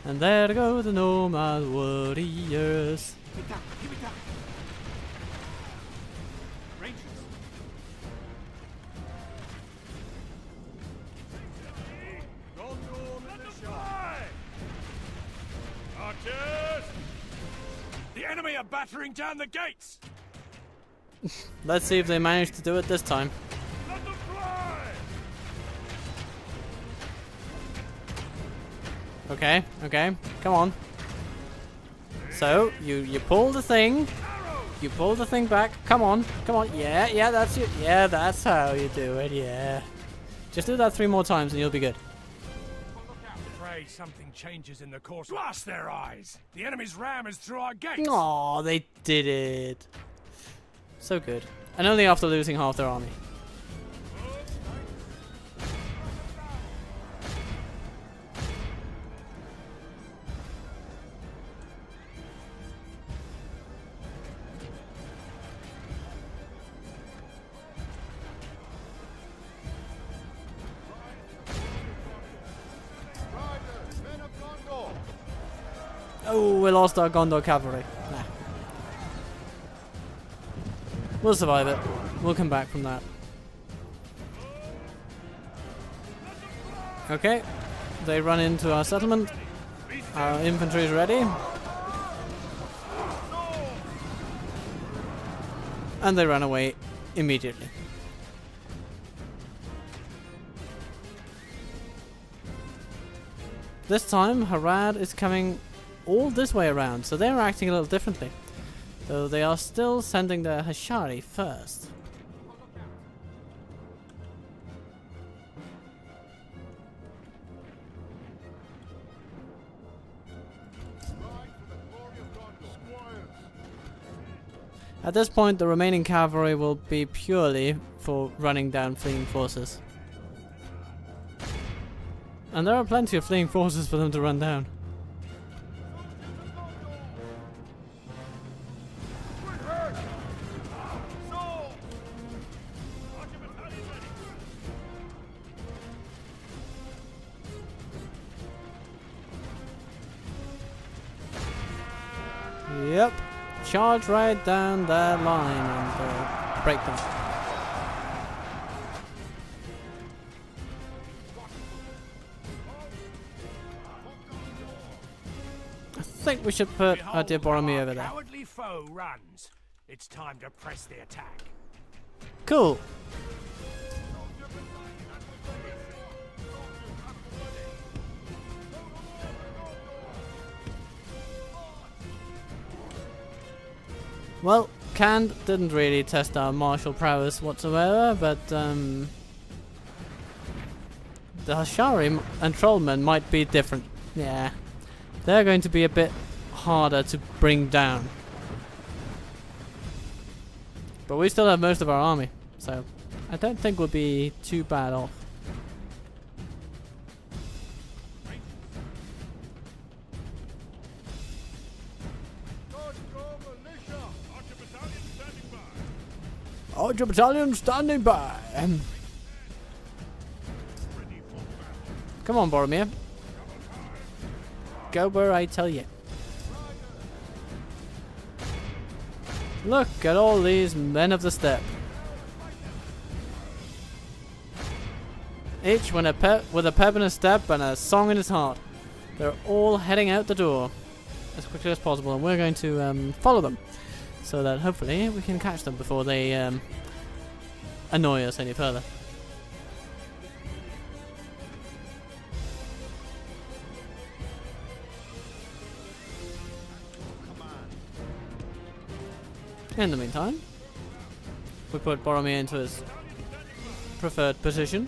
And there go the nomad warriors. Archers! The enemy are battering down the gates! Let's see if they manage to do it this time. Let them fly! Okay, okay, come on. So, you pull the thing. You pull the thing back. Come on, come on. Yeah, yeah, that's it. Yeah, that's how you do it, yeah. Just do that 3 more times and you'll be good. Pray something changes in the course. Blast their eyes! The enemy's ram is through our gates! Aw, they did it. So good. And only after losing half their army. Oh, we lost our Gondor cavalry. Nah. We'll survive it. We'll come back from that. Okay. They run into our settlement. Our infantry is ready. And they run away immediately. This time, Harad is coming all this way around, so they're acting a little differently. Though they are still sending their Hashari first. Ride for the glory of Gondor. Squires. At this point, the remaining cavalry will be purely for running down fleeing forces. And there are plenty of fleeing forces for them to run down. Yep. Charge right down that line and break them. I think we should put our dear Boromir over there. Cowardly foe runs. It's time to press the attack. Cool. Well, Kand didn't really test our martial prowess whatsoever, but the Hashari and Trollmen might be different. Yeah, they're going to be a bit harder to bring down. But we still have most of our army, so I don't think we'll be too bad off. Archer battalion standing by. Come on, Boromir. Go where I tell you. Look at all these men of the steppe. Each with a pep in his step and a song in his heart. They're all heading out the door as quickly as possible, and we're going to follow them, so that hopefully we can catch them before they annoy us any further. In the meantime, we put Boromir into his preferred position.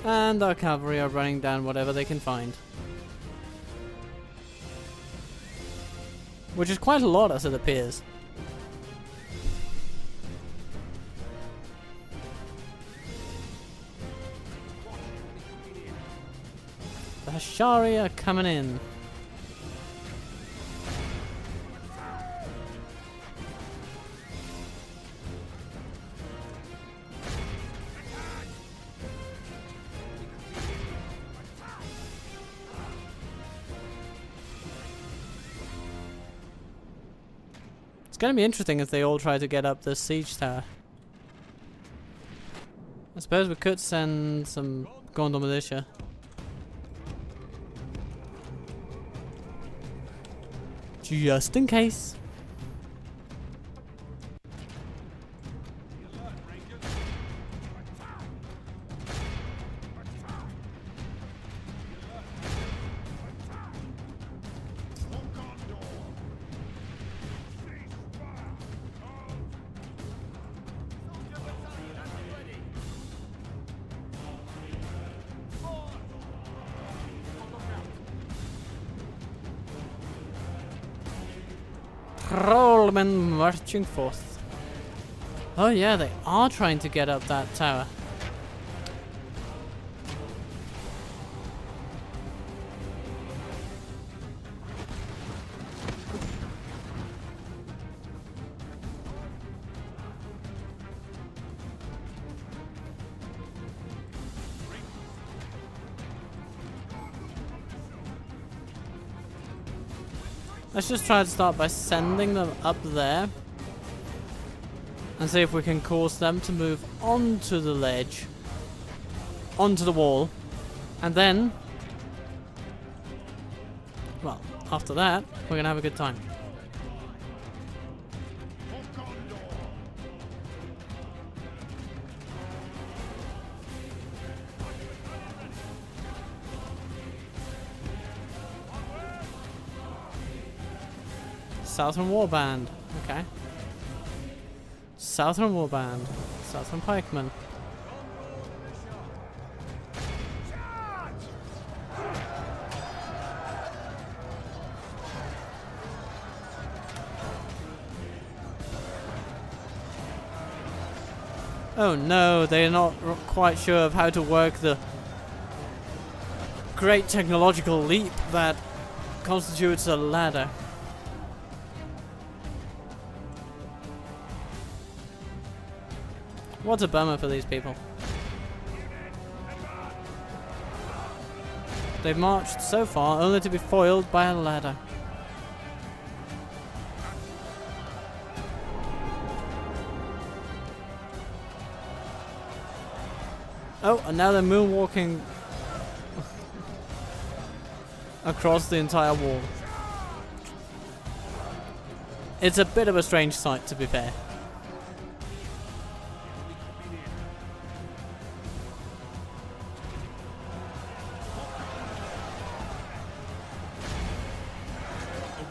And our cavalry are running down whatever they can find. Which is quite a lot, as it appears. The Hashari are coming in. It's going to be interesting if they all try to get up this siege tower. I suppose we could send some Gondor militia. Just in case. Trollmen marching forth. Oh yeah, they are trying to get up that tower. Let's just try to start by sending them up there and see if we can cause them to move onto the ledge, onto the wall, and then well, after that, we're gonna have a good time. For Gondor. Southern Warband. Okay. Southern Warband. Southern Pikemen. Oh no, they're not quite sure of how to work the great technological leap that constitutes a ladder. What a bummer for these people. They've marched so far only to be foiled by a ladder. Oh, and now they're moonwalking across the entire wall. It's a bit of a strange sight, to be fair.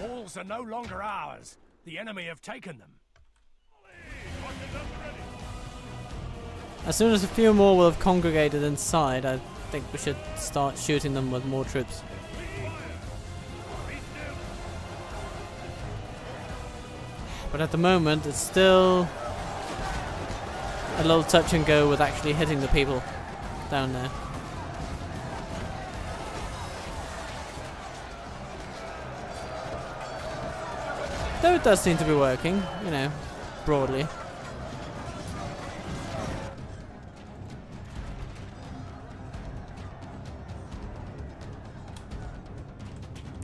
The walls are no longer ours. The enemy have taken them. As soon as a few more will have congregated inside, I think we should start shooting them with more troops. But at the moment, it's still a little touch and go with actually hitting the people down there. Though it does seem to be working, you know, broadly.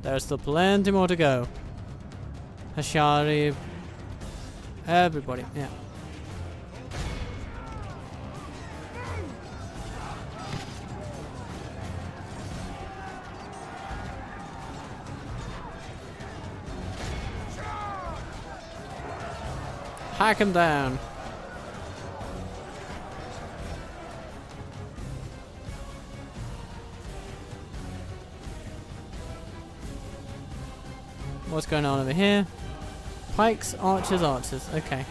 There's still plenty more to go. Hashari, everybody, yeah. Hack him down. What's going on over here? Pikes, archers, archers. Okay.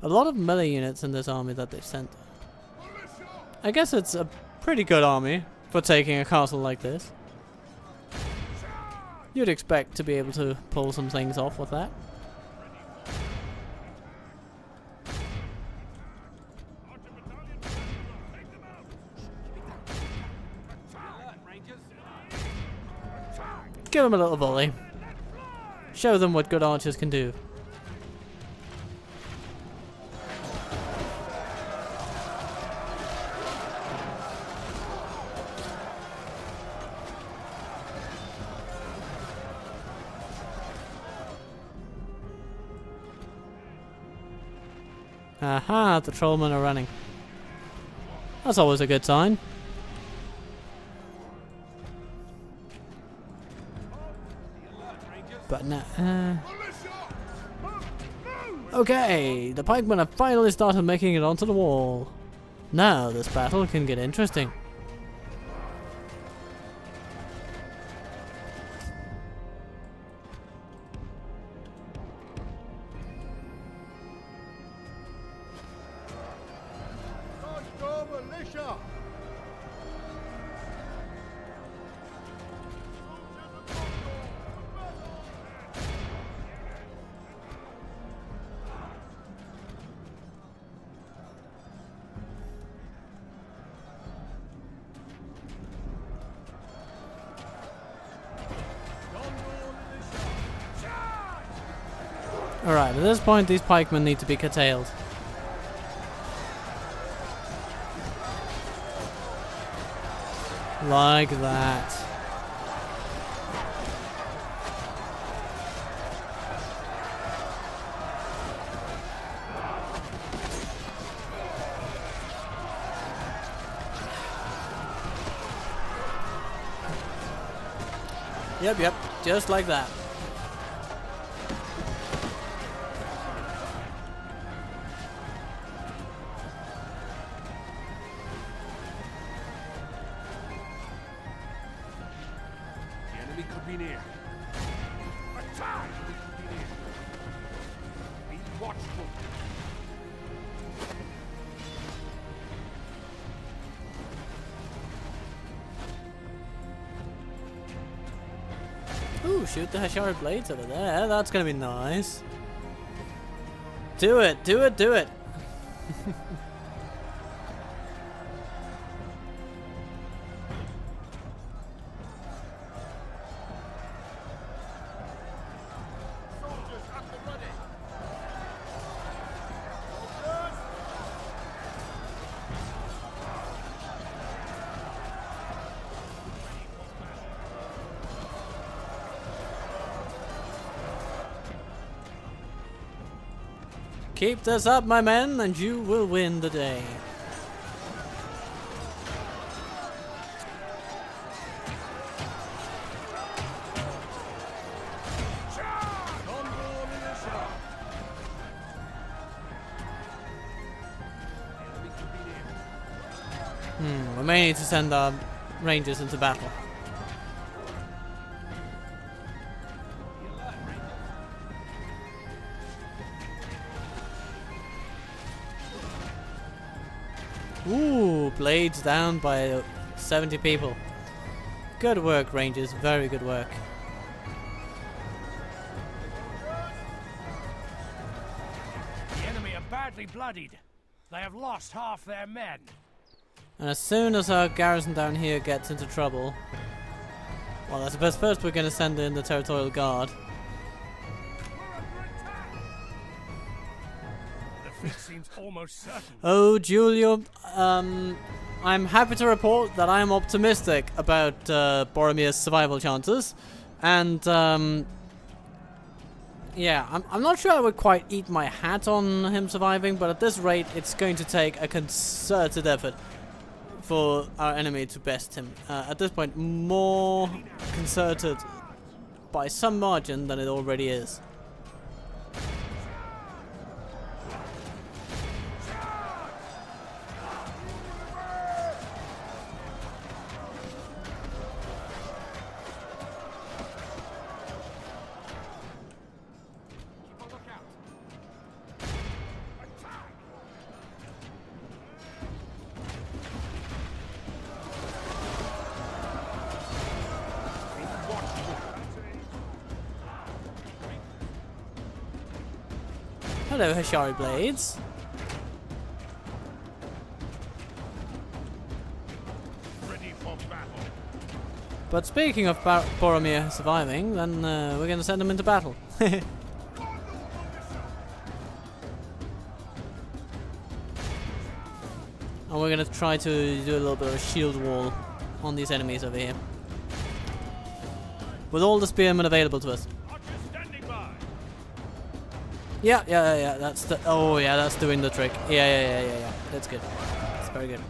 A lot of melee units in this army that they've sent. I guess it's a pretty good army for taking a castle like this. You'd expect to be able to pull some things off with that. Give them a little volley. Show them what good archers can do. Aha, the trollmen are running. That's always a good sign. But now, okay, the pikemen have finally started making it onto the wall. Now this battle can get interesting. Alright, at this point these pikemen need to be curtailed. Like that. Yep, just like that. The enemy could be near. Attack! The enemy could be near. Be watchful. Ooh, shoot the Hashara blades over there. That's gonna be nice. Do it, do it, do it. Soldiers at the ready. Keep this up, my men, and you will win the day. Gondor in a shot. The enemy could be near. We may need to send our rangers into battle. Ooh, blades down by 70 people. Good work, Rangers. Very good work. The enemy are badly bloodied. They have lost half their men. And as soon as our garrison down here gets into trouble, well, I suppose first we're going to send in the Territorial Guard. The defeat seems almost certain. Oh, Julio, I'm happy to report that I am optimistic about Boromir's survival chances. And, yeah, I'm not sure I would quite eat my hat on him surviving, but at this rate, it's going to take a concerted effort for our enemy to best him. At this point, more concerted by some margin than it already is. Hello, Hashari Blades. Ready for battle. But speaking of Boromir surviving, then we're going to send him into battle. And we're going to try to do a little bit of a shield wall on these enemies over here. With all the spearmen available to us. Archers standing by. Yeah, that's the... Oh, yeah, that's doing the trick. Yeah. That's good. That's very good.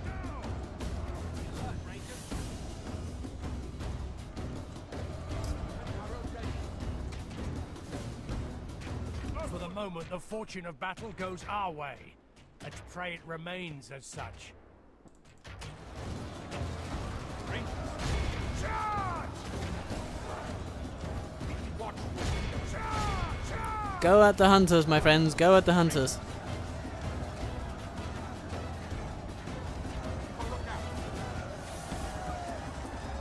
For the moment, the fortune of battle goes our way. Let's pray it remains as such. Charge! Go at the hunters, my friends. Go at the hunters.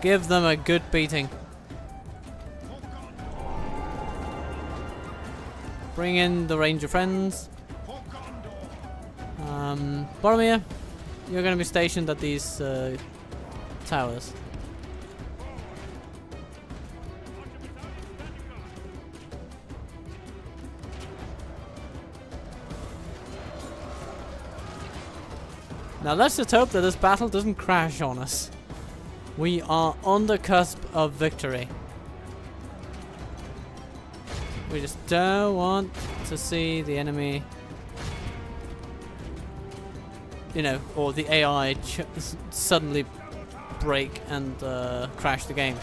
Give them a good beating. Bring in the ranger friends. Boromir, you're going to be stationed at these towers. Now let's just hope that this battle doesn't crash on us. We are on the cusp of victory. We just don't want to see the enemy, you know, or the AI suddenly break and crash the game.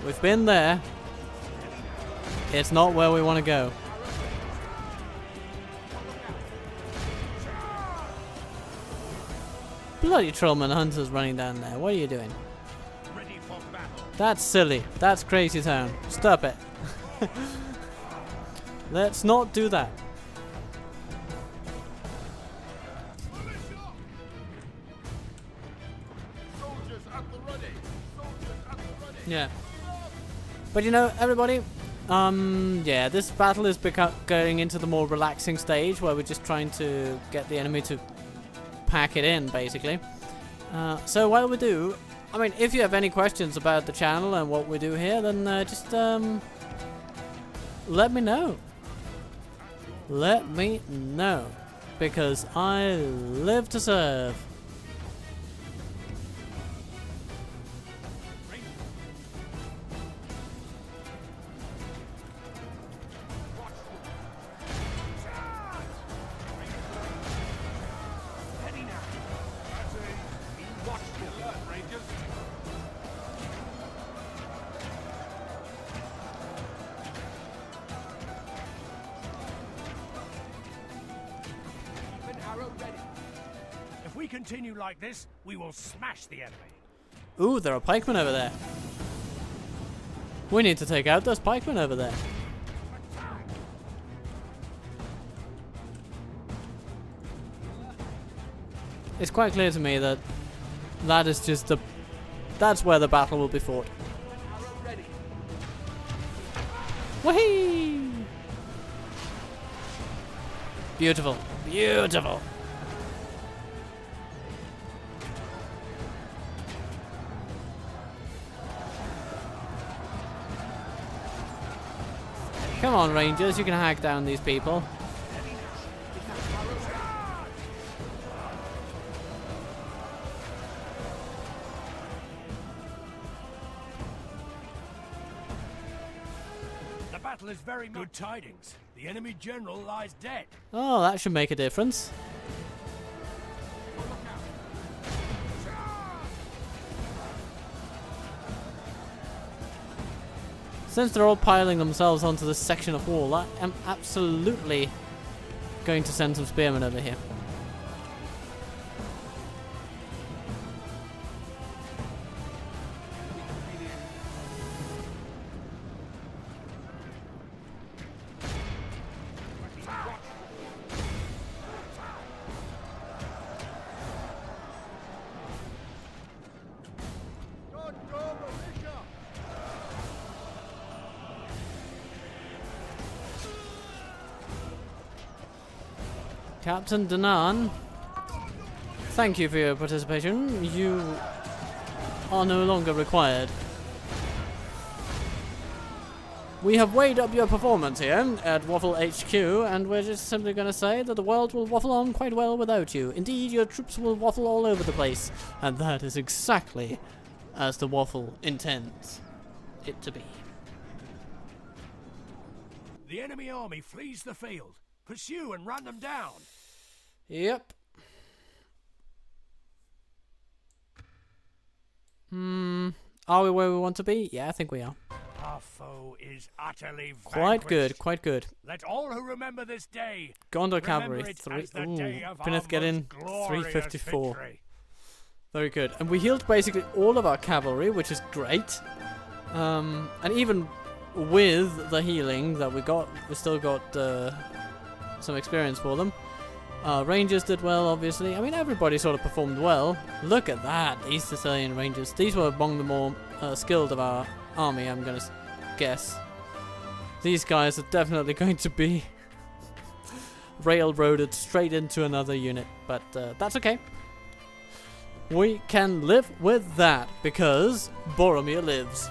We've been there. It's not where we want to go. Bloody Trollman Hunters running down there. What are you doing? Ready for battle. That's silly. That's Crazy Town. Stop it. Let's not do that. Soldiers at the ready. Soldiers at the ready. Yeah. But you know, everybody, yeah, this battle is going into the more relaxing stage where we're just trying to get the enemy to pack it in, basically. So while we do, I mean, if you have any questions about the channel and what we do here, then just let me know. Let me know, because I live to serve. If we continue like this, we will smash the enemy. Ooh, there are pikemen over there. We need to take out those pikemen over there. It's quite clear to me that that is just that's where the battle will be fought. Whee! Beautiful, beautiful. Come on, Rangers, you can hack down these people. The battle is very good tidings. The enemy general lies dead. Oh, that should make a difference. Since they're all piling themselves onto this section of wall, I am absolutely going to send some spearmen over here. Captain Danan, thank you for your participation. You are no longer required. We have weighed up your performance here at Waffle HQ, and we're just simply going to say that the world will waffle on quite well without you. Indeed, your troops will waffle all over the place, and that is exactly as the Waffle intends it to be. The enemy army flees the field. Pursue and run them down. Yep. Are we where we want to be? Yeah, I think we are. Our foe is utterly vanquished. Quite good, quite good. Let all who remember this day Gondor remember cavalry, it 3. as the day of our Pineth get in, most glorious 354. victory. Very good. And we healed basically all of our cavalry, which is great. And even with the healing that we got, we still got some experience for them. Rangers did well, obviously. I mean, everybody sort of performed well. Look at that, these Sicilian Rangers. These were among the more skilled of our army, I'm going to guess. These guys are definitely going to be railroaded straight into another unit, but that's okay. We can live with that, because Boromir lives.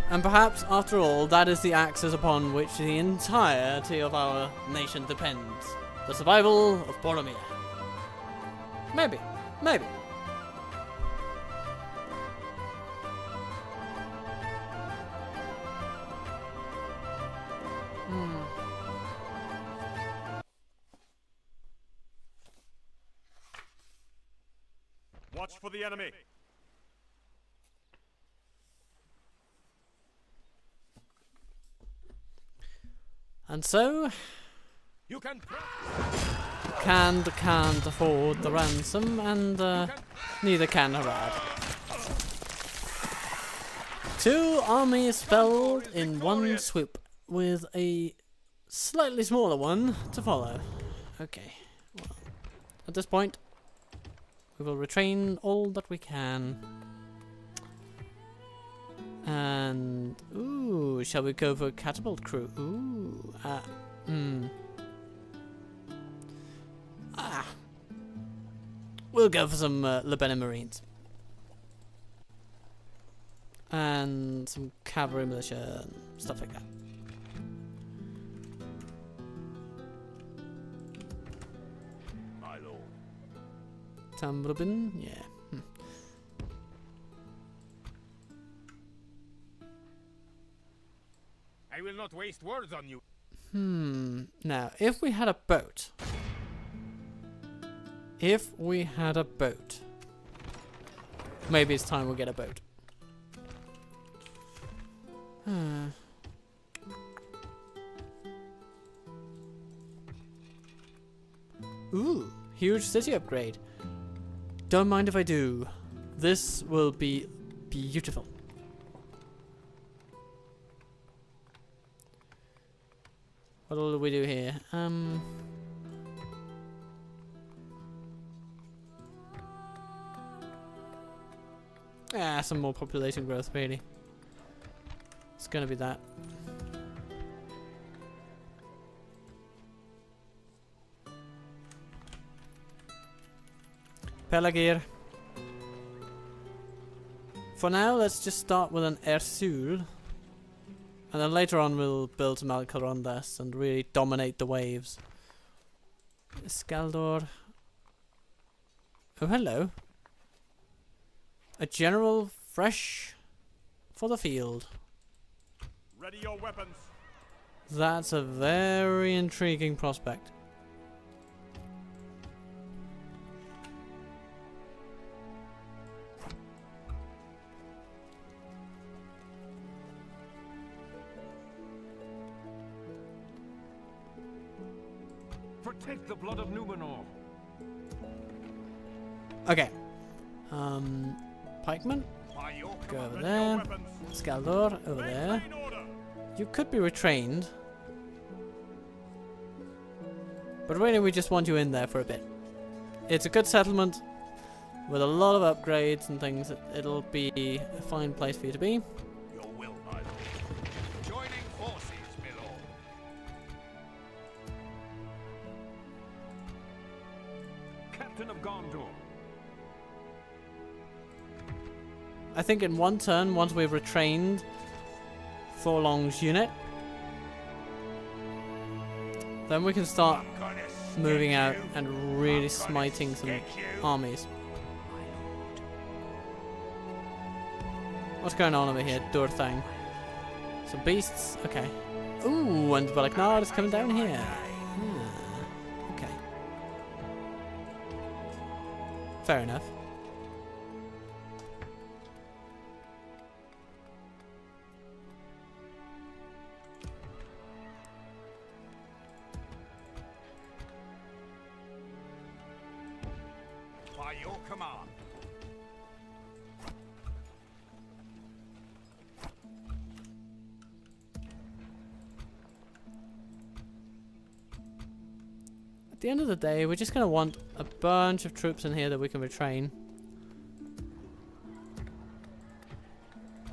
And perhaps, after all, that is the axis upon which the entirety of our nation depends. The survival of Boromir. Maybe. Maybe. Watch for the enemy. And so, You can. can't afford the ransom, and neither can Harad. 2 armies fell in one swoop, with a slightly smaller one to follow. Okay, well, at this point, we will retrain all that we can. And, ooh, shall we go for a catapult crew? Ooh, we'll go for some Lebanon Marines. And some cavalry militia and stuff like that. My lord. Tamrabin, yeah. I will not waste words on you. Now, if we had a boat. Maybe it's time we get a boat. Ooh, huge city upgrade. Don't mind if I do. This will be beautiful. What all do we do here? Some more population growth, really. It's gonna be that. Pelagir. For now, let's just start with an Ersul. And then later on we'll build some Alcarondas and really dominate the waves. Skaldor. Oh, hello. A general fresh for the field. Ready your weapons. That's a very intriguing prospect. Protect the blood of Numenor. Okay. Pikeman, By your go command. over Ready your there. weapons. Skaldor, over there. Maintain order. You could be retrained. But really we just want you in there for a bit. It's a good settlement with a lot of upgrades and things. It'll be a fine place for you to be. Your will, my lord. Joining forces, my lord. Captain of Gondor. I think in one turn, once we've retrained Thorlong's unit, then we can start I'm gonna moving stick out you. and really I'm gonna smiting some stick you. armies. What's going on over here, Durthang? Some beasts? Okay. Ooh, and Valaknard is coming down here. Okay. Fair enough. By your command. At the end of the day, we're just going to want a bunch of troops in here that we can retrain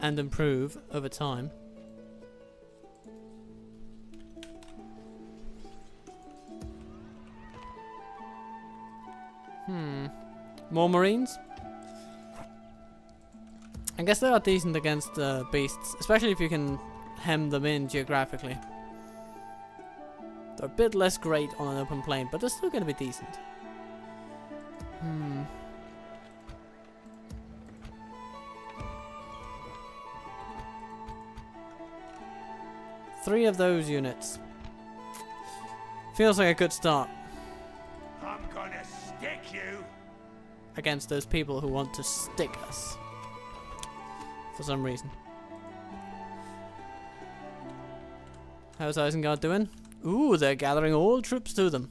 and improve over time. More Marines? I guess they are decent against beasts, especially if you can hem them in geographically. They're a bit less great on an open plain, but they're still going to be decent. 3 of those units. Feels like a good start. I'm gonna stick you. against those people who want to stick us. For some reason. How's Isengard doing? Ooh, they're gathering all troops to them.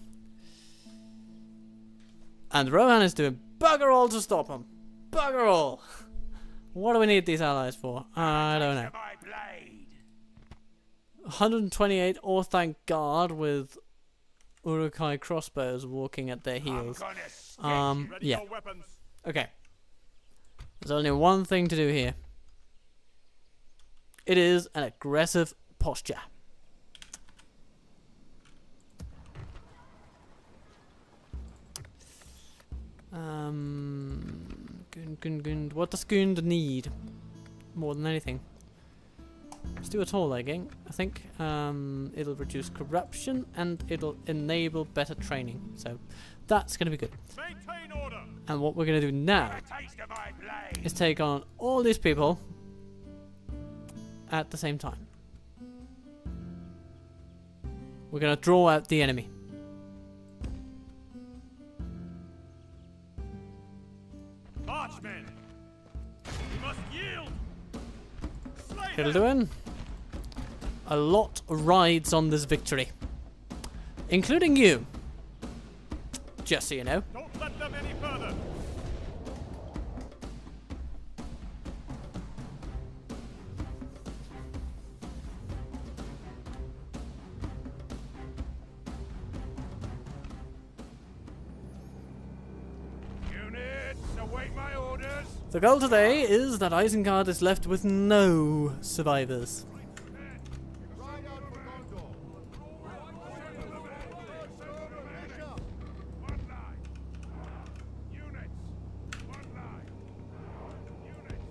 And Rohan is doing bugger all to stop them. Bugger all. What do we need these allies for? I don't know. 128 Orthanc Guard with Uruk-hai crossbows walking at their heels. Yeah. Okay. There's only one thing to do here. It is an aggressive posture. What does Gund need? More than anything. Let's do a tall legging. I think it'll reduce corruption and it'll enable better training. So that's going to be good. Maintain order. And what we're going to do now is take on all these people at the same time. We're going to draw out the enemy. Marchmen, you must yield. It'll do it. A lot rides on this victory, including you. Just so you know. Don't let them any further. Units, await my orders. The goal today is that Isengard is left with no survivors. Ride out for Gondor. One line. Units, one line. Units.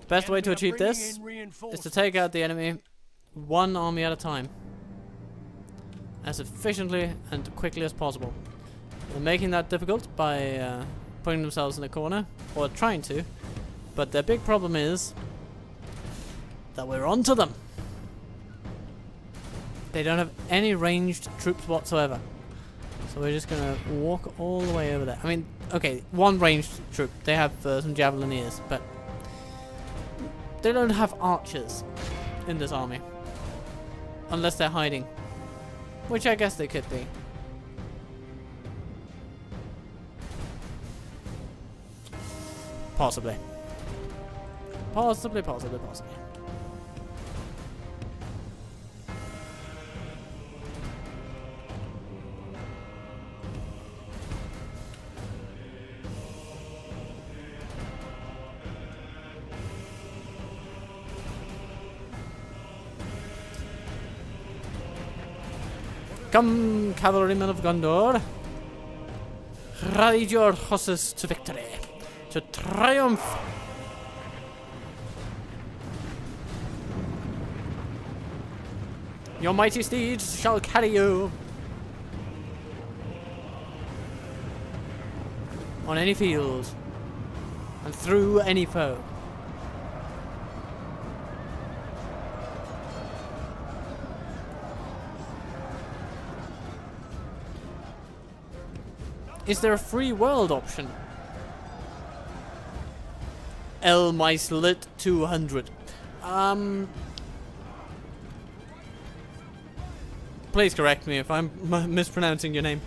Best way to achieve this is to take out the enemy one army at a time, as efficiently and quickly as possible. They're making that difficult by putting themselves in a corner, or trying to, but their big problem is that we're onto them. They don't have any ranged troops whatsoever, so we're just gonna walk all the way over there. I mean, okay, one ranged troop. They have some javelineers, but they don't have archers in this army, unless they're hiding, which I guess they could be. Possibly. Possibly. Come, cavalrymen of Gondor. Ride your horses to victory. To triumph! Your mighty steeds shall carry you on any field and through any foe. Is there a free world option? El Maislit 200. Please correct me if I'm mispronouncing your name.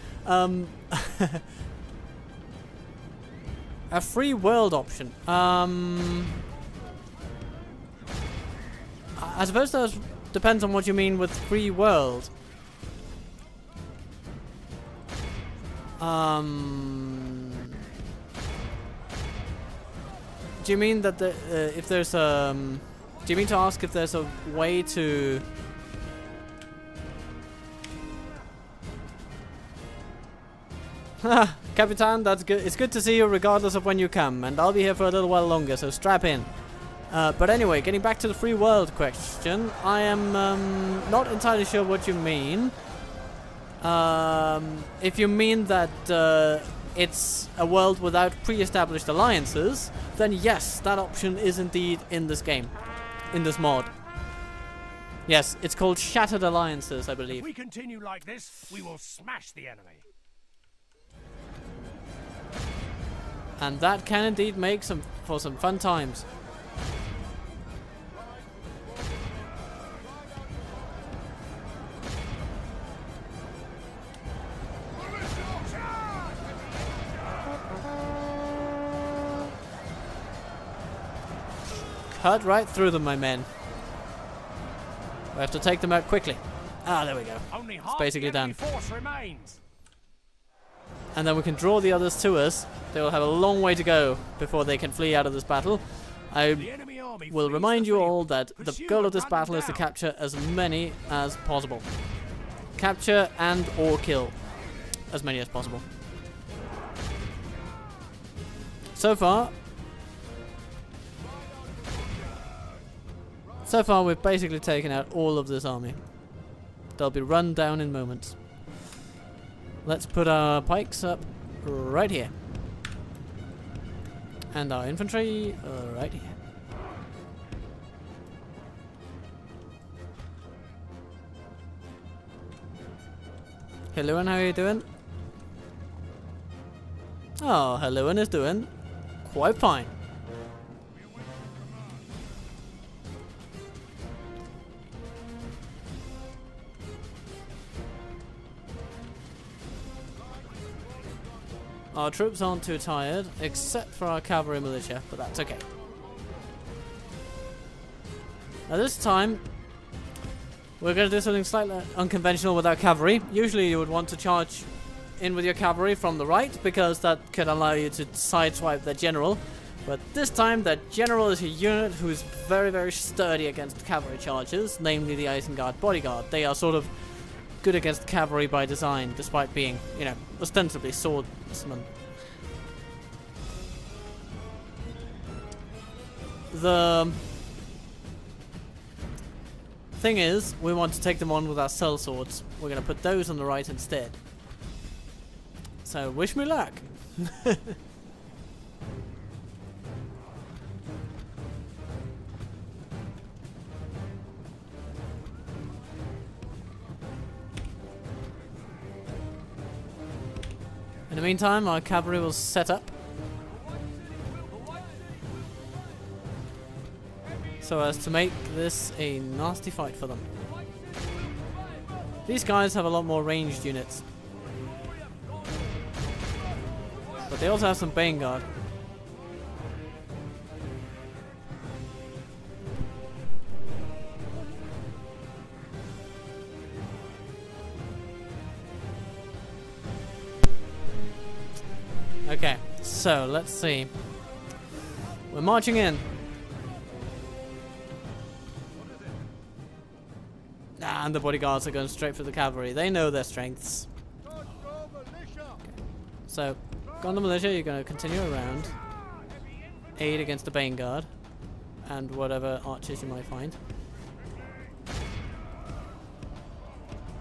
A free world option. I suppose that depends on what you mean with free world. Do you mean that if there's do you mean to ask if there's a way to? Capitan, that's good. It's good to see you regardless of when you come, and I'll be here for a little while longer, so strap in. But anyway, getting back to the free world question, I am not entirely sure what you mean. If you mean that it's a world without pre-established alliances, then yes, that option is indeed in this game, in this mod. Yes, it's called Shattered Alliances, I believe. If we continue like this, we will smash the enemy. And that can indeed make for some fun times. Cut right through them, my men. We have to take them out quickly. Ah, there we go. Only It's basically done. force remains. And then we can draw the others to us. They will have a long way to go before they can flee out of this battle. I The enemy army will flees remind the you field. all that the Pursue goal and of this run them battle is to down. capture as many as possible. Capture and or kill as many as possible. So far, we've basically taken out all of this army. They'll be run down in moments. Let's put our pikes up right here. And our infantry right here. Hello, and how are you doing? Oh, hello, and is doing quite fine. Our troops aren't too tired, except for our cavalry militia, but that's okay. Now this time, we're going to do something slightly unconventional with our cavalry. Usually you would want to charge in with your cavalry from the right, because that can allow you to sideswipe the general. But this time, the general is a unit who's very, very sturdy against cavalry charges, namely the Isengard bodyguard. They are sort of good against cavalry by design, despite being, you know, ostensibly swordsmen. The thing is, we want to take them on with our sellswords. We're going to put those on the right instead. So, wish me luck. In the meantime, our cavalry will set up so as to make this a nasty fight for them. These guys have a lot more ranged units, but they also have some Bane Guard. Okay, so let's see. We're marching in. And the bodyguards are going straight for the cavalry. They know their strengths. Okay. So, Gondor militia, you're going to continue around. Aid against the Bane Guard. And whatever archers you might find.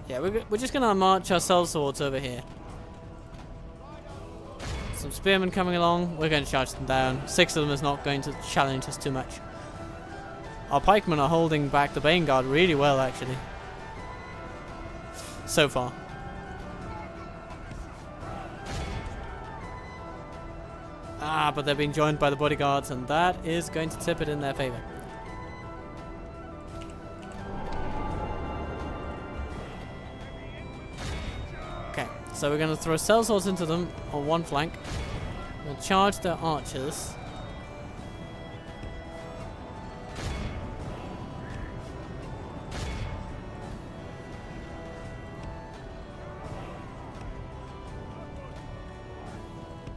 Yeah, we're just going to march our sellswords over here. Some spearmen coming along. We're going to charge them down. 6 of them is not going to challenge us too much. Our pikemen are holding back the Bane Guard really well, actually. So far. Ah, but they're being joined by the bodyguards, and that is going to tip it in their favor. Okay, so we're going to throw sellswords into them on one flank. We'll charge their archers.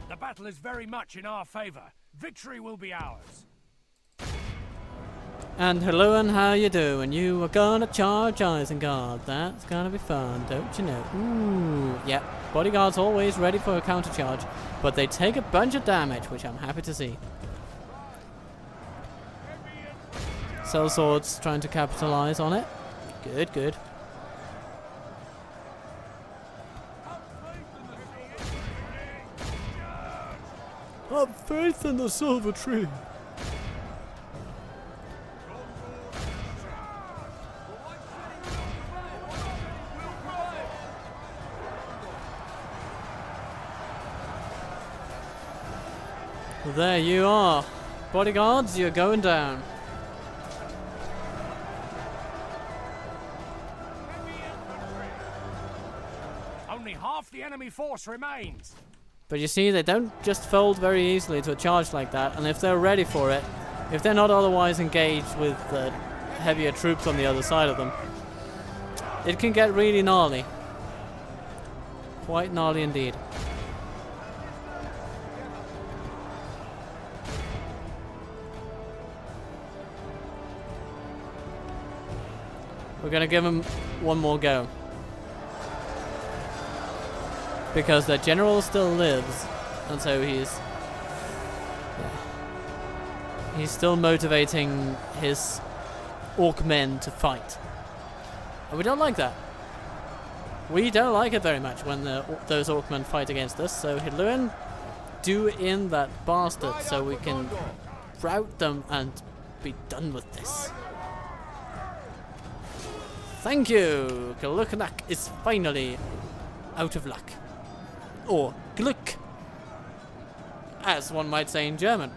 The battle is very much in our favor. Victory will be ours. And hello, and how you doing? You are gonna charge Isengard. That's gonna be fun, don't you know? Ooh, yeah. Bodyguards always ready for a counter charge, but they take a bunch of damage, which I'm happy to see. Sellswords trying to capitalize on it. Good, good. Have faith in the silver tree. There you are. Bodyguards, you're going down. Only half the enemy force remains. But you see, they don't just fold very easily to a charge like that, and if they're ready for it, if they're not otherwise engaged with heavier troops on the other side of them, it can get really gnarly. Quite gnarly indeed. We're gonna give him one more go. Because the general still lives, and so he's still motivating his orc men to fight. And we don't like that. We don't like it very much when those orc men fight against us, so Hilluin, do in that bastard so we can rout them and be done with this. Thank you! Glücknack is finally out of luck. Or Glück, as one might say in German.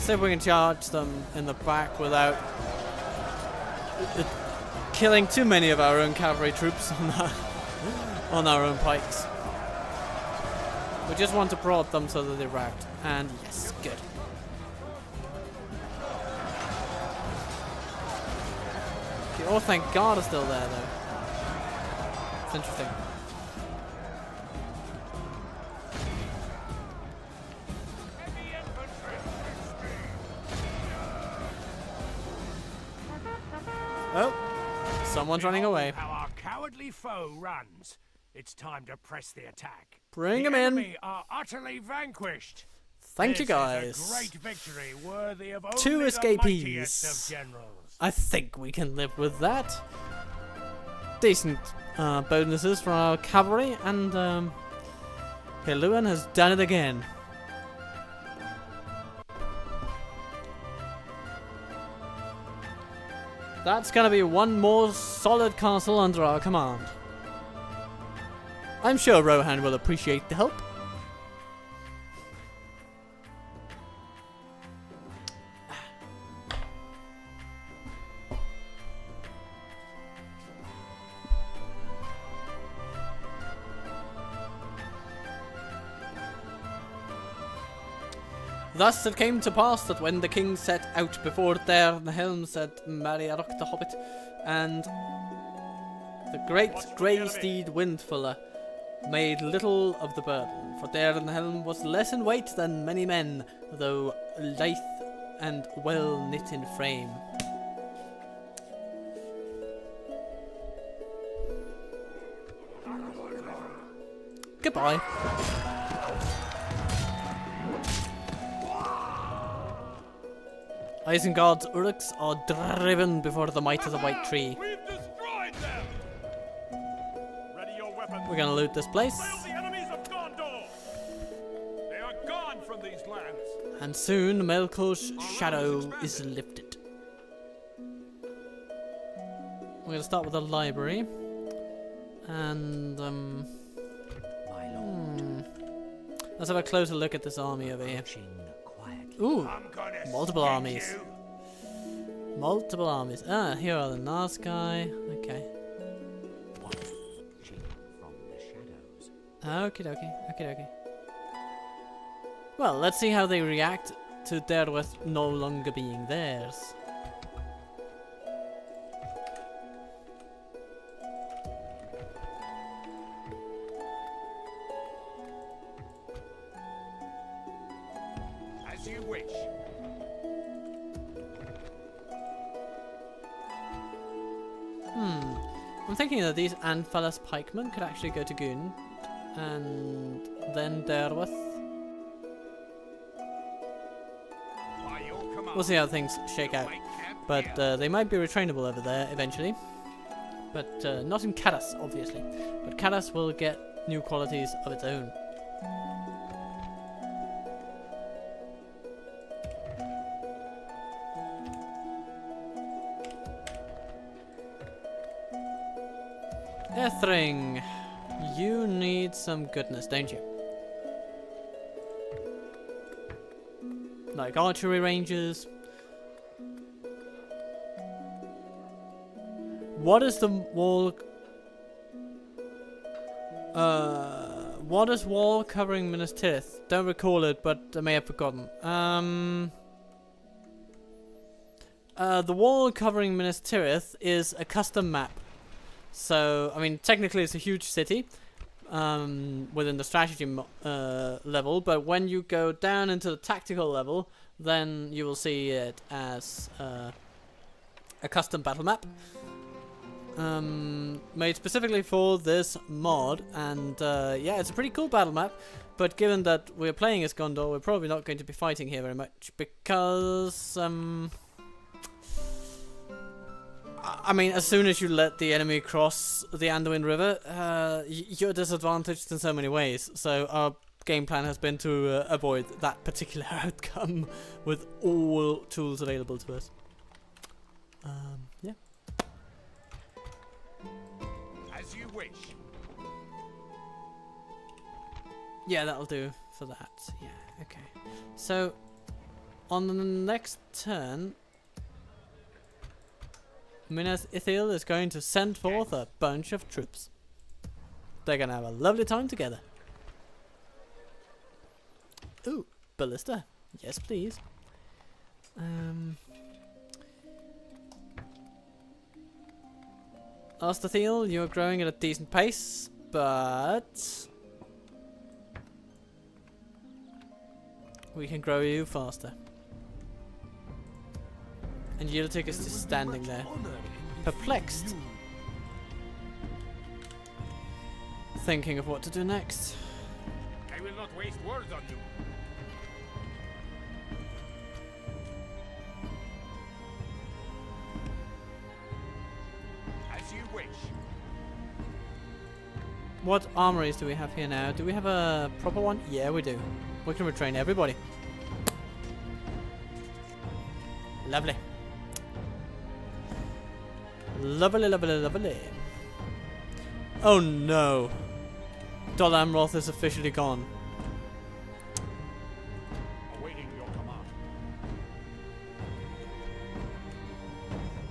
See if we can charge them in the back without killing too many of our own cavalry troops on our own pikes. We just want to prod them so that they rout. And yes, good. Oh, thank God are still there, though. It's interesting. Oh, someone's running away. How our cowardly foe runs. It's time to press the attack. Bring him the in. enemy are utterly vanquished. Thank you, This guys. is a great victory worthy of Two only escapees. the mightiest of generals. I think we can live with that. Decent bonuses for our cavalry, and Hilluin has done it again. That's gonna be one more solid castle under our command. I'm sure Rohan will appreciate the help. Thus it came to pass that when the king set out before there the helm said Mariarok the Hobbit, and the great grey steed Windfuller made little of the burden, for there in the helm was less in weight than many men, though lithe and well knit in frame. Goodbye. Isengard's Uruks are driven before the might of the White Tree. We've destroyed them! Ready your weapons. We're gonna loot this place, Sail the enemies of Gondor! They are gone from these lands. and soon Melkor's shadow is lifted. We're gonna start with the library, and let's have a closer look at this army over here. Ooh, I'm gonna multiple stick armies. you. Multiple armies. Ah, here are the Nazgûl. Okay. Okie dokie. Okie dokie. Well, let's see how they react to Derwith no longer being theirs. As you wish. I'm thinking that these Anfalas pikemen could actually go to Gun, and then Derwith. By your command. We'll see how things shake out. Make camp But here. they might be retrainable over there eventually. But not in Karas, obviously. But Karas will get new qualities of its own. Ethring, you need some goodness, don't you? Like archery ranges. What is the wall? What is wall covering Minas Tirith? Don't recall it, but I may have forgotten. The wall covering Minas Tirith is a custom map. So, I mean, technically it's a huge city within the strategy level, but when you go down into the tactical level, then you will see it as a custom battle map. Made specifically for this mod, and yeah, it's a pretty cool battle map, but given that we're playing as Gondor, we're probably not going to be fighting here very much, because I mean, as soon as you let the enemy cross the Anduin River, you're disadvantaged in so many ways, so our game plan has been to avoid that particular outcome with all tools available to us. Yeah. As you wish. Yeah, that'll do for that. Yeah, okay. So, on the next turn, Minas Ithil is going to send forth a bunch of troops. They're gonna have a lovely time together. Ooh, ballista. Yes, please. Astathiel, you're growing at a decent pace, but we can grow you faster. And Yiltic is just standing there, perplexed, thinking of what to do next. I will not waste words on you. As you wish. What armories do we have here now? Do we have a proper one? Yeah, we do. We can retrain everybody. Lovely. Lovely, lovely, lovely. Oh no. Dol Amroth is officially gone. Awaiting your command.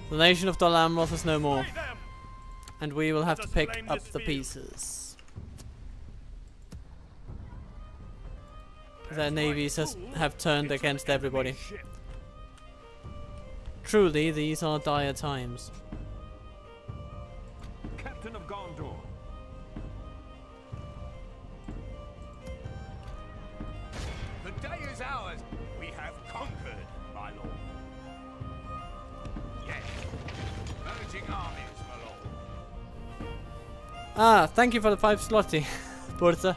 The nation of Dol Amroth is no more. Fight them! And we will have Let to us pick claim up this the field. pieces. Their navies have turned It's against an everybody. enemy ship. Truly, these are dire times. Captain of Gondor. The day is ours. We have conquered, my lord. Yes. Merging armies, my lord. Ah, thank you for the 5 slotty, Porta.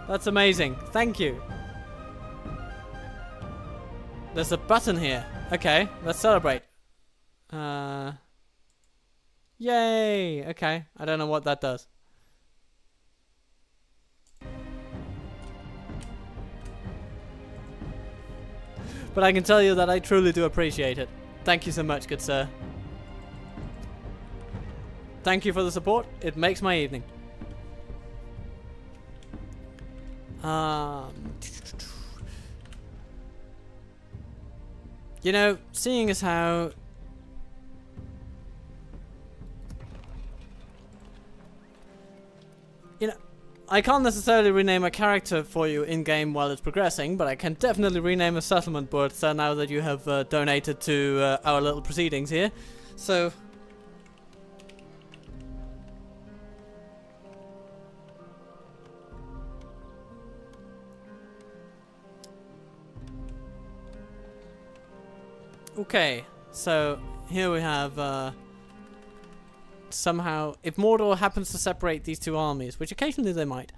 That's amazing. Thank you. There's a button here. Okay, let's celebrate. Yay! Okay, I don't know what that does. But I can tell you that I truly do appreciate it. Thank you so much, good sir. Thank you for the support. It makes my evening. You know, seeing as how I can't necessarily rename a character for you in-game while it's progressing, but I can definitely rename a settlement board now that you have donated to our little proceedings here. So okay, so here we have somehow, if Mordor happens to separate these two armies, which occasionally they might,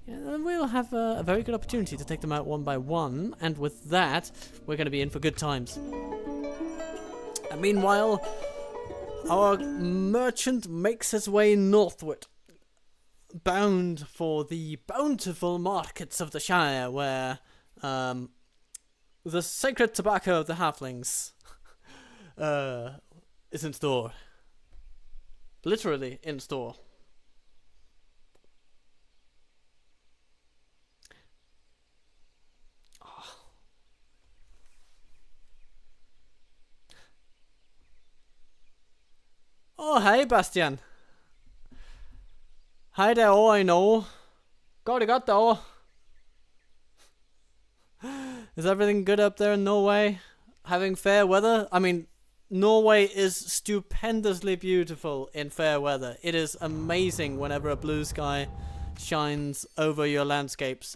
then we'll have a very good opportunity to take them out one by one, and with that, we're going to be in for good times. And meanwhile, our merchant makes his way northward, bound for the bountiful markets of the Shire, where The sacred tobacco of the halflings is in store. Literally in store. Oh, hey, Bastian. Hej derovre i Norge. Går det godt derovre? Is everything good up there in Norway? Having fair weather? I mean, Norway is stupendously beautiful in fair weather. It is amazing whenever a blue sky shines over your landscapes.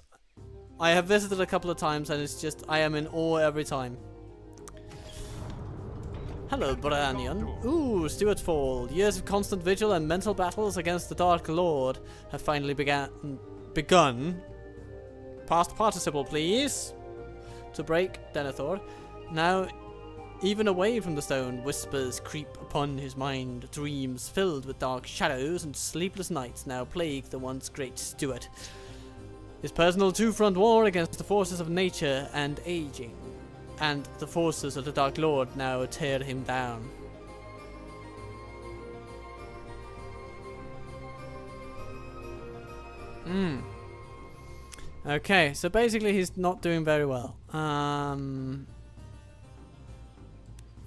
I have visited a couple of times and it's just, I am in awe every time. Hello, Branion. Ooh, Stuart Fall. Years of constant vigil and mental battles against the Dark Lord have finally begun. Past participle, please. To break, Denethor. Now, even away from the stone, whispers creep upon his mind. Dreams filled with dark shadows and sleepless nights now plague the once great Stuart. His personal two-front war against the forces of nature and aging. And the forces of the Dark Lord now tear him down. Okay, so basically he's not doing very well.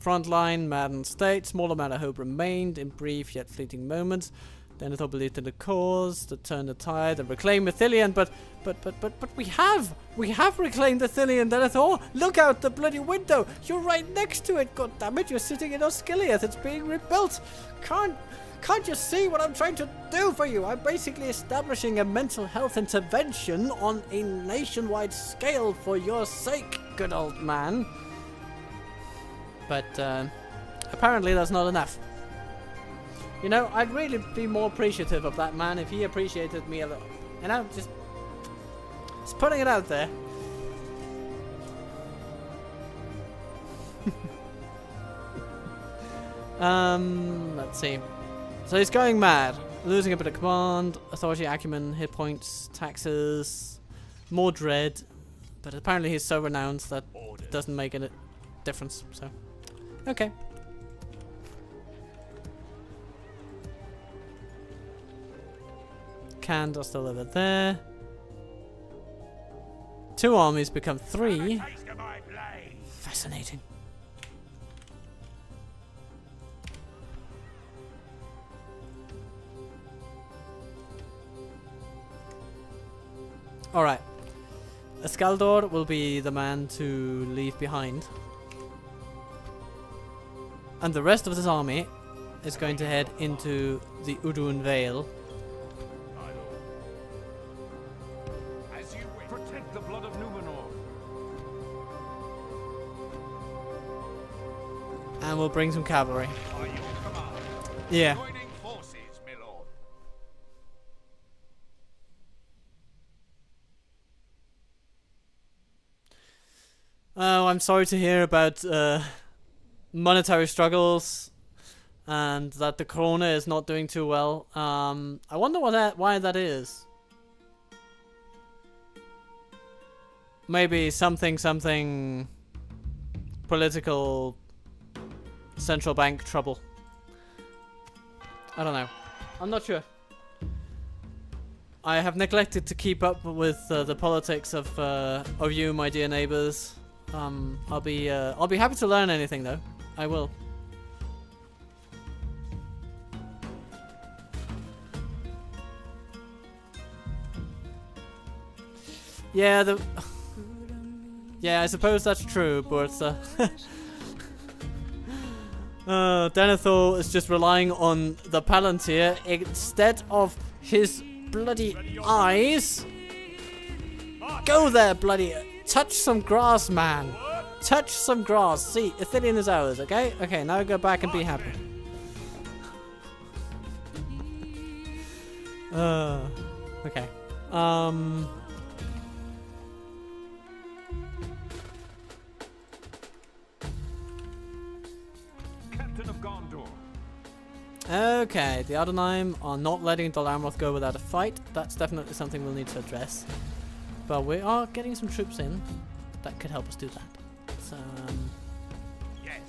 Frontline, maddened state, small amount of hope remained in brief yet fleeting moments. Denethor believed in the cause that turned the tide and reclaimed Ithilien, but we have reclaimed Ithilien, Denethor. Look out the bloody window. You're right next to it. God damn it, you're sitting in Osgiliath. It's being rebuilt. Can't you see what I'm trying to do for you? I'm basically establishing a mental health intervention on a nationwide scale for your sake, good old man. But apparently that's not enough. You know, I'd really be more appreciative of that man if he appreciated me a little. You know, just putting it out there. Let's see. So he's going mad, losing a bit of command, authority, acumen, hit points, taxes, more dread. But apparently he's so renowned that it doesn't make a difference. So, okay. Canned are still over there. 2 armies become 3. Fascinating. Alright. Iskaldor will be the man to leave behind. And the rest of this army is going to head into the Udun Vale. As you wish. Protect the blood of Numenor. And we'll bring some cavalry. Are you in command? Yeah. Joining forces, my lord. Oh, I'm sorry to hear about monetary struggles and that the krona is not doing too well. I wonder why that is. Maybe something political central bank trouble. I don't know. I'm not sure. I have neglected to keep up with the politics of you, my dear neighbors. I'll be happy to learn anything though. I will. Yeah, yeah, I suppose that's true, but Denethor is just relying on the Palantir instead of his bloody eyes. Go there, bloody... Touch some grass, man. Touch some grass. See, Ithilien is ours, okay? Okay, now go back and be happy. Okay. Captain of Gondor. Okay, the Adonai are not letting Dol Amroth go without a fight. That's definitely something we'll need to address. But we are getting some troops in that could help us do that. Yes.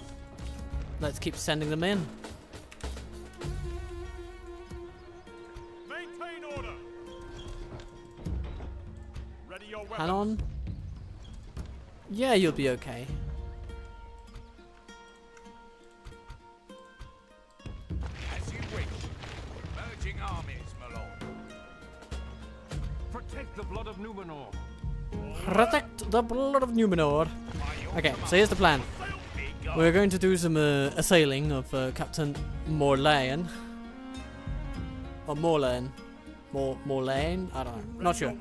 let's keep sending them in. Maintain order. Ready your weapons. Hanon? Yeah, you'll be okay. As you wish. Merging armies, my lord. Protect the blood of Numenor. Protect the blood of Numenor. Okay, so here's the plan. We're going to do some assailing of Captain Morlane. Or Morlane. Morlane? I don't know. Not sure.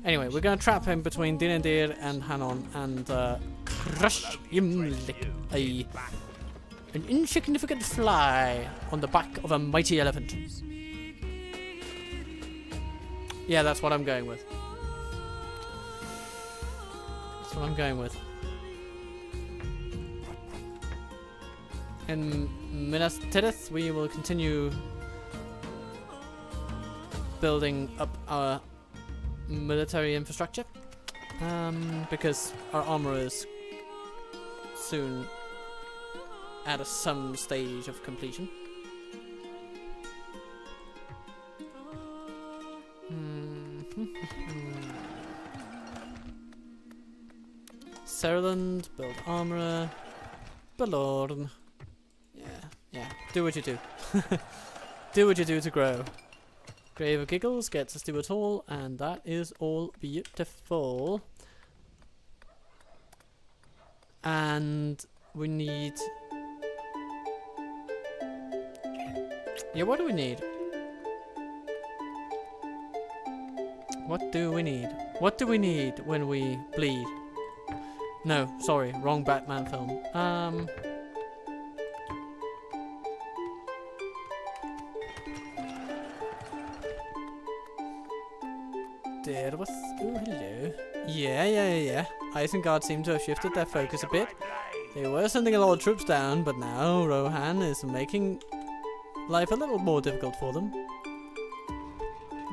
Anyway, we're going to trap him between Dinendir and Hanon and crush him like an insignificant fly on the back of a mighty elephant. Yeah, that's what I'm going with. That's what I'm going with. In Minas Tirith, we will continue building up our military infrastructure because our armor is soon at some stage of completion. Saarland, build armor. Balorn. Yeah. Do what you do. Do what you do to grow. Grave of Giggles gets us to it all, and that is all beautiful. And we need... Yeah, what do we need? What do we need? What do we need when we bleed? No, sorry, wrong Batman film. There was... Oh, hello. Yeah. Isengard seemed to have shifted their focus a bit. They were sending a lot of troops down, but now Rohan is making life a little more difficult for them.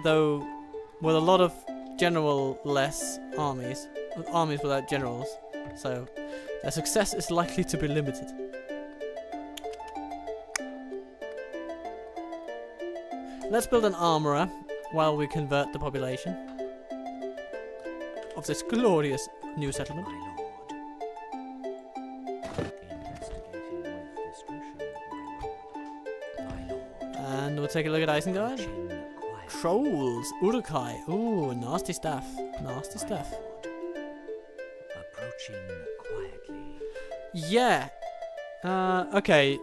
Though, with a lot of general-less armies. Armies without generals. So, their success is likely to be limited. Let's build an armourer while we convert the population of this glorious new settlement. And we'll take a look at Isengard. Trolls, Urukai. Ooh, nasty stuff. Nasty stuff. Approaching quietly. Yeah. Okay.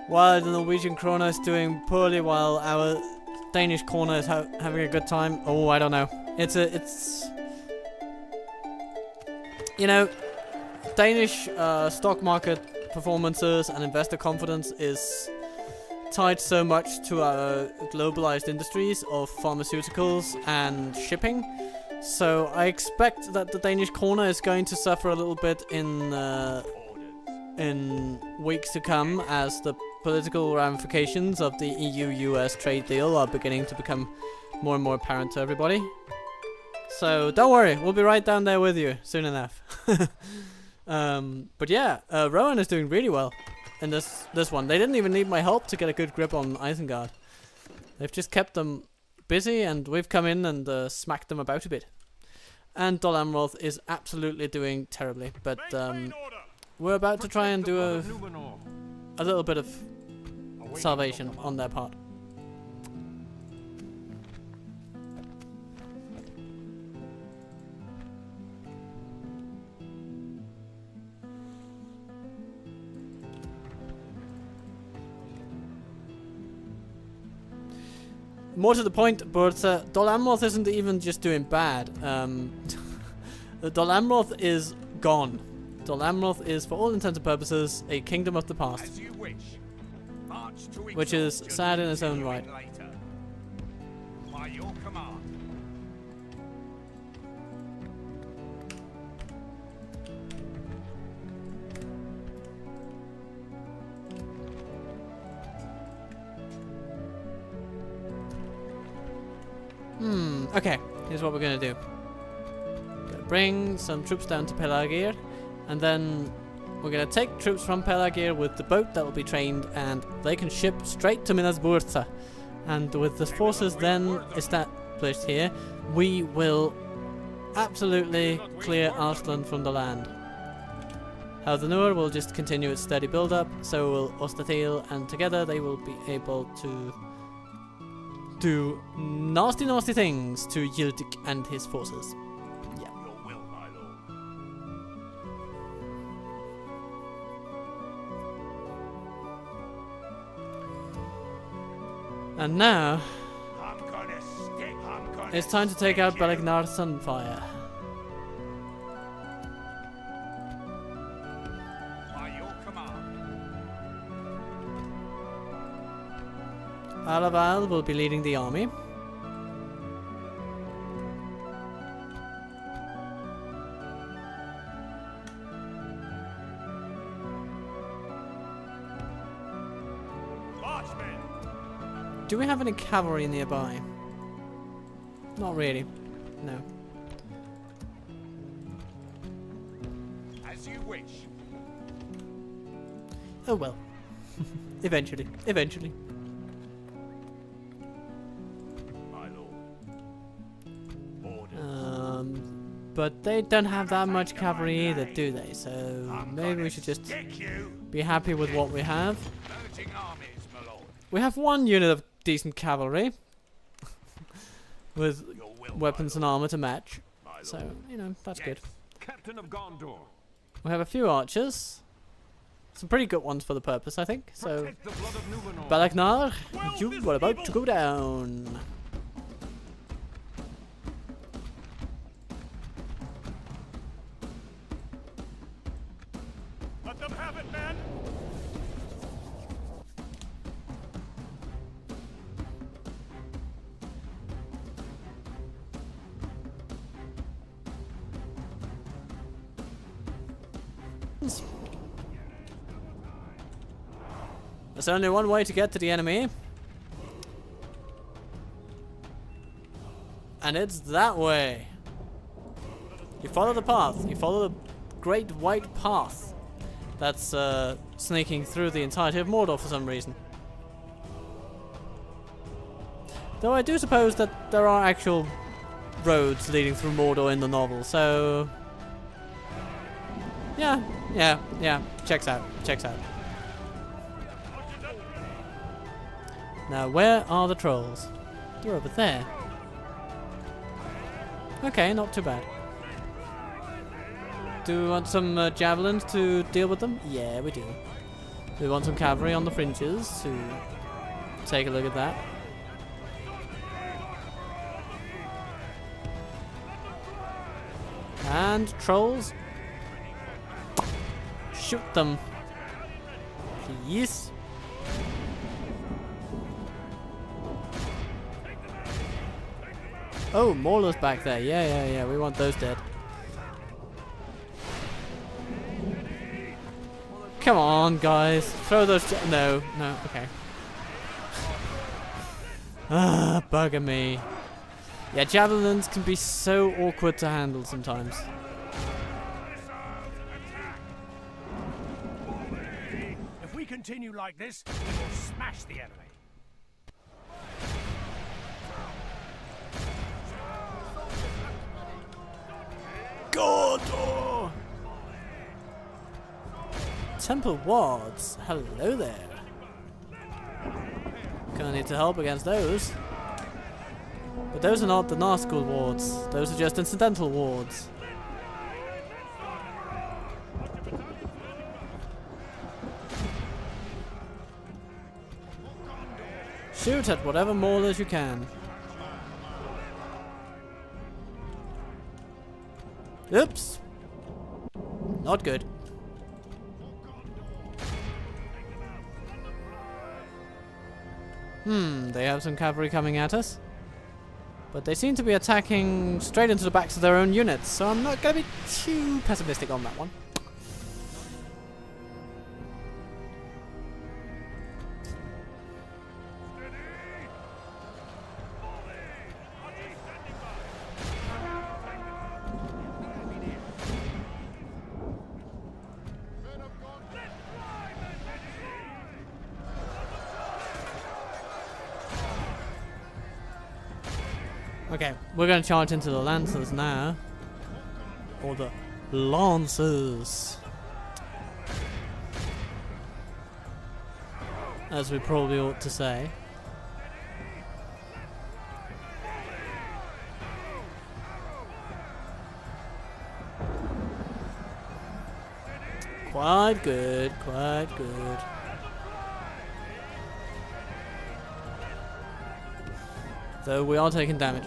While the Norwegian krona is doing poorly, while our Danish corner is having a good time. Oh, I don't know. It's you know, Danish stock market performances and investor confidence is tied so much to our globalized industries of pharmaceuticals and shipping. So I expect that the Danish krona is going to suffer a little bit in weeks to come as the political ramifications of the EU-US trade deal are beginning to become more and more apparent to everybody. So don't worry, we'll be right down there with you soon enough. But yeah, Rowan is doing really well in this one. They didn't even need my help to get a good grip on Isengard. They've just kept them busy, and we've come in and smacked them about a bit. And Dol Amroth is absolutely doing terribly, but we're about to try and do a little bit of salvation on their part. More to the point, but Dol Amroth isn't even just doing bad. Dol Amroth is gone. Dol Amroth is, for all intents and purposes, a kingdom of the past. As you wish. March to Which is sad in its own right. later. By your command. Okay, here's what we're gonna do. Gonna bring some troops down to Pelagir, and then we're gonna take troops from Pelagir with the boat that will be trained, and they can ship straight to Minas Bursa. And with the forces then established here, we will absolutely clear Arslan from the land. Haldanur will just continue its steady build-up, so will Ostathil, and together they will be able to do nasty, nasty things to Yildic and his forces. Yeah. Your will, my lord. And now, I'm gonna stick. I'm gonna it's time to take out stick you. Belagnar Sunfire. By your command. Alaval will be leading the army. Marchmen. Do we have any cavalry nearby? Not really. No. As you wish. Oh well. Eventually. Eventually. My lord. Order. But they don't have that much cavalry either, do they? So I'm maybe gonna we should just stick you. be happy with what we have. Merging armies, my lord. We have one unit of decent cavalry with Your will, weapons my and lord. armor to match. My lord. So, you know, that's good. Yes. Captain of Gondor. We have a few archers. Some pretty good ones for the purpose, I think. So, Protect the blood of Numenor. Balagnar, Well, you this are about evil- to go down. Let them have it, men. There's only one way to get to the enemy. And it's that way. You follow the path. You follow the great white path that's sneaking through the entirety of Mordor for some reason. Though I do suppose that there are actual roads leading through Mordor in the novel, so... Yeah, checks out. Now, where are the trolls? They're over there. Okay, not too bad. Do we want some javelins to deal with them? Yeah, we do. We want some cavalry on the fringes to take a look at that. And trolls. Shoot them. Please. Oh, Maulers back there. Yeah. We want those dead. Come on, guys. Throw those. No. Okay. Bugger me. Yeah, javelins can be so awkward to handle sometimes. If we continue like this, we will smash the enemy. Gondor! Temple wards. Hello there. Gonna need to help against those. But those are not the Nazgul wards. Those are just incidental wards. Shoot at whatever maulers you can. Oops. Not good. They have some cavalry coming at us. But they seem to be attacking straight into the backs of their own units, so I'm not going to be too pessimistic on that one. Okay, we're gonna charge into the Lancers now. Or the Lancers, as we probably ought to say. Quite good, quite good. Though we are taking damage.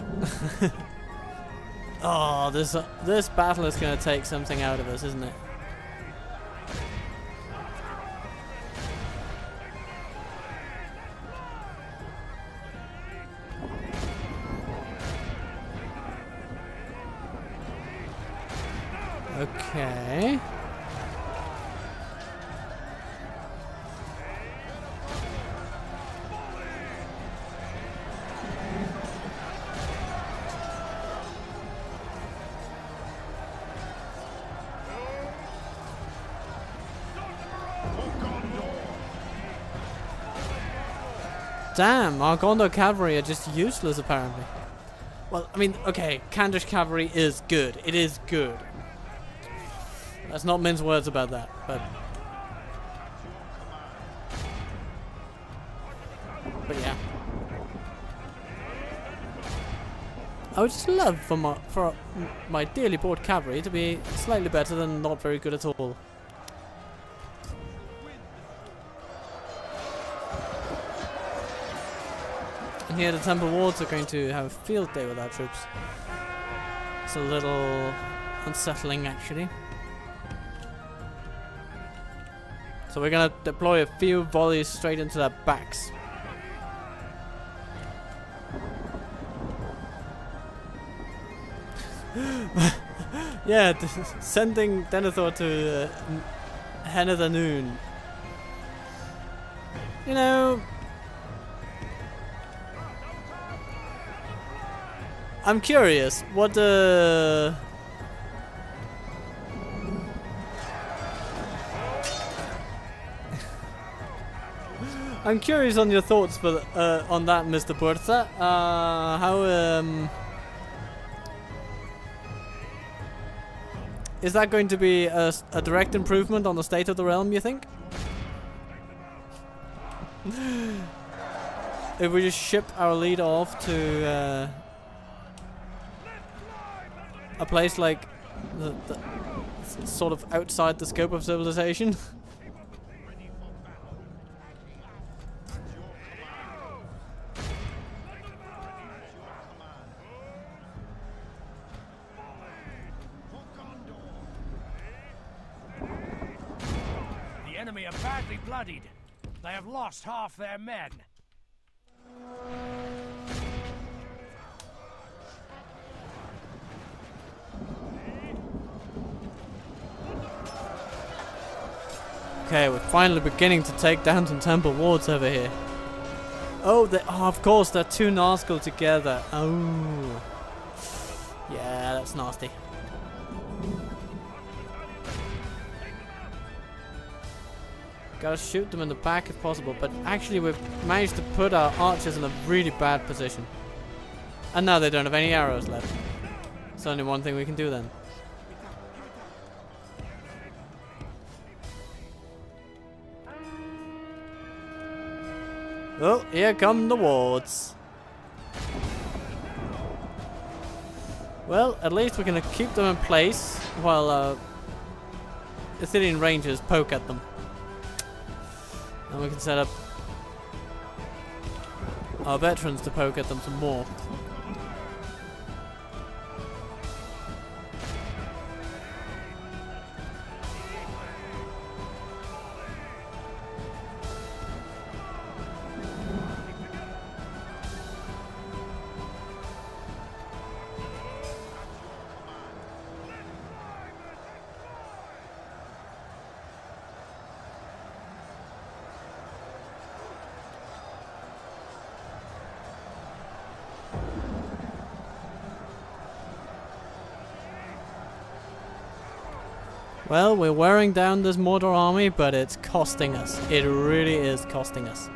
Oh, this battle is going to take something out of us, isn't it? Okay. Damn, our Gondor cavalry are just useless apparently. Well, I mean, okay, Candish cavalry is good. It is good. Let's not mince words about that, but yeah. I would just love for my dearly bought cavalry to be slightly better than not very good at all. And here the Temple Wards are going to have a field day with our troops. It's a little unsettling actually. So we're gonna deploy a few volleys straight into their backs. Yeah, sending Denethor to Hen of the Noon. You know, I'm curious, what I'm curious on your thoughts for on that, Mr. Puerta. How is that going to be a direct improvement on the state of the realm, you think? If we just ship our leader off to a place like the sort of outside the scope of civilization. The enemy are badly bloodied. They have lost half their men. Okay, we're finally beginning to take down some Temple Wards over here. Oh, of course, they're two Nazgul together. Oh. Yeah, that's nasty. Gotta shoot them in the back if possible, but actually we've managed to put our archers in a really bad position. And now they don't have any arrows left. It's only one thing we can do then. Oh, here come the wards. Well, at least we're gonna keep them in place while Athenian Rangers poke at them. And we can set up our veterans to poke at them some more. Well, we're wearing down this Mordor army, but it's costing us. It really is costing us.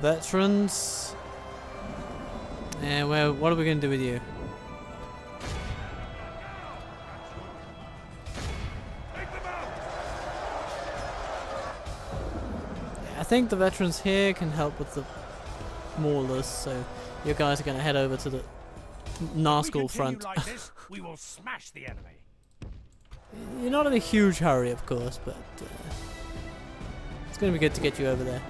Veterans. And what are we going to do with you? I think the veterans here can help with the maulers, so you guys are going to head over to the Nazgul front. Like this, we will smash the enemy. You're not in a huge hurry, of course, but it's going to be good to get you over there.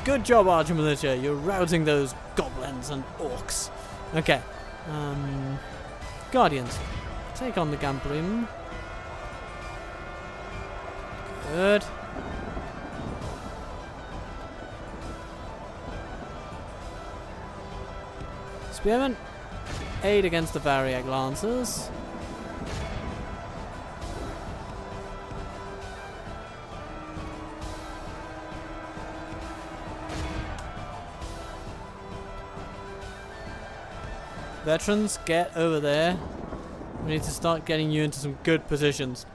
Good job, Archer Militia. You're routing those goblins and orcs. Okay. Guardians. Take on the Gamprim. Good. Spearmen. Aid against the Variag Lancers. Veterans, get over there. We need to start getting you into some good positions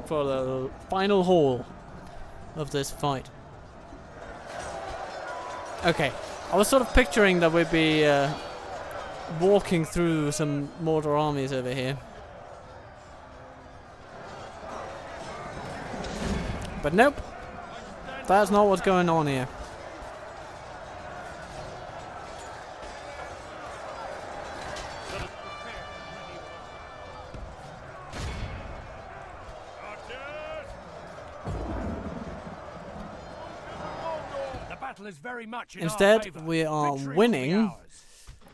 for the final haul of this fight. Okay, I was sort of picturing that we'd be walking through some Mordor armies over here. But nope, that's not what's going on here. Instead, we are winning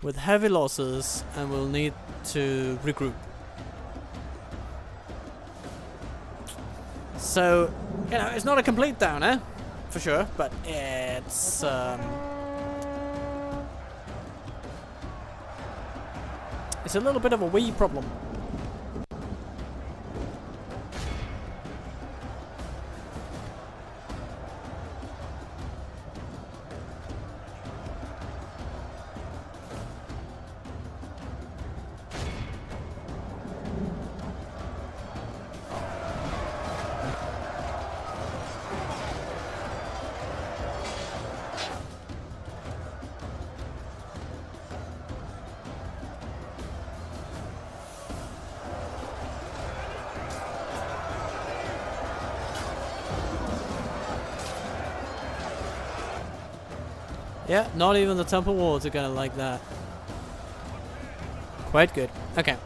with heavy losses and we'll need to regroup. So, you know, it's not a complete downer, for sure, but it's a little bit of a wee problem. Yeah, not even the temple wards are gonna like that. Quite good. Okay.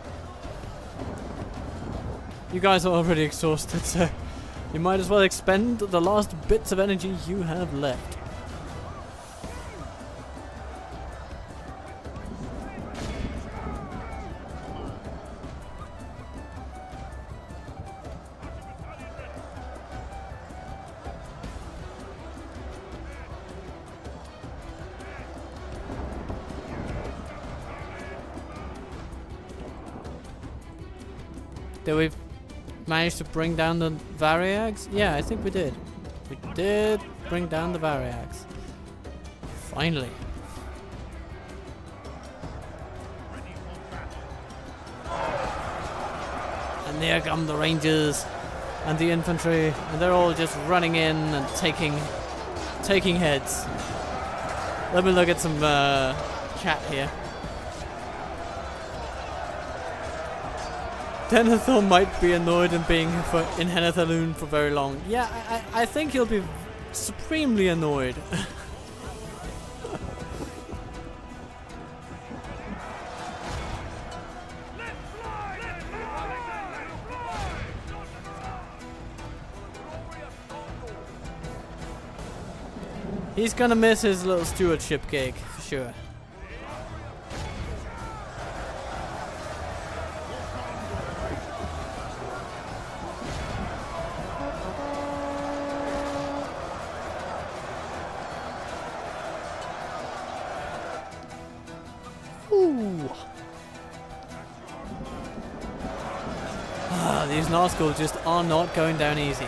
You guys are already exhausted, so you might as well expend the last bits of energy you have left. Did we manage to bring down the Variags? Yeah, I think we did. We did bring down the Variags. Finally. And there come the Rangers and the infantry, and they're all just running in and taking heads. Let me look at some chat here. Denethor might be annoyed in being in Henethaloon for very long. Yeah, I think he'll be supremely annoyed. He's gonna miss his little stewardship gig, for sure. Ooh. And these Nazgûl just are not going down easy.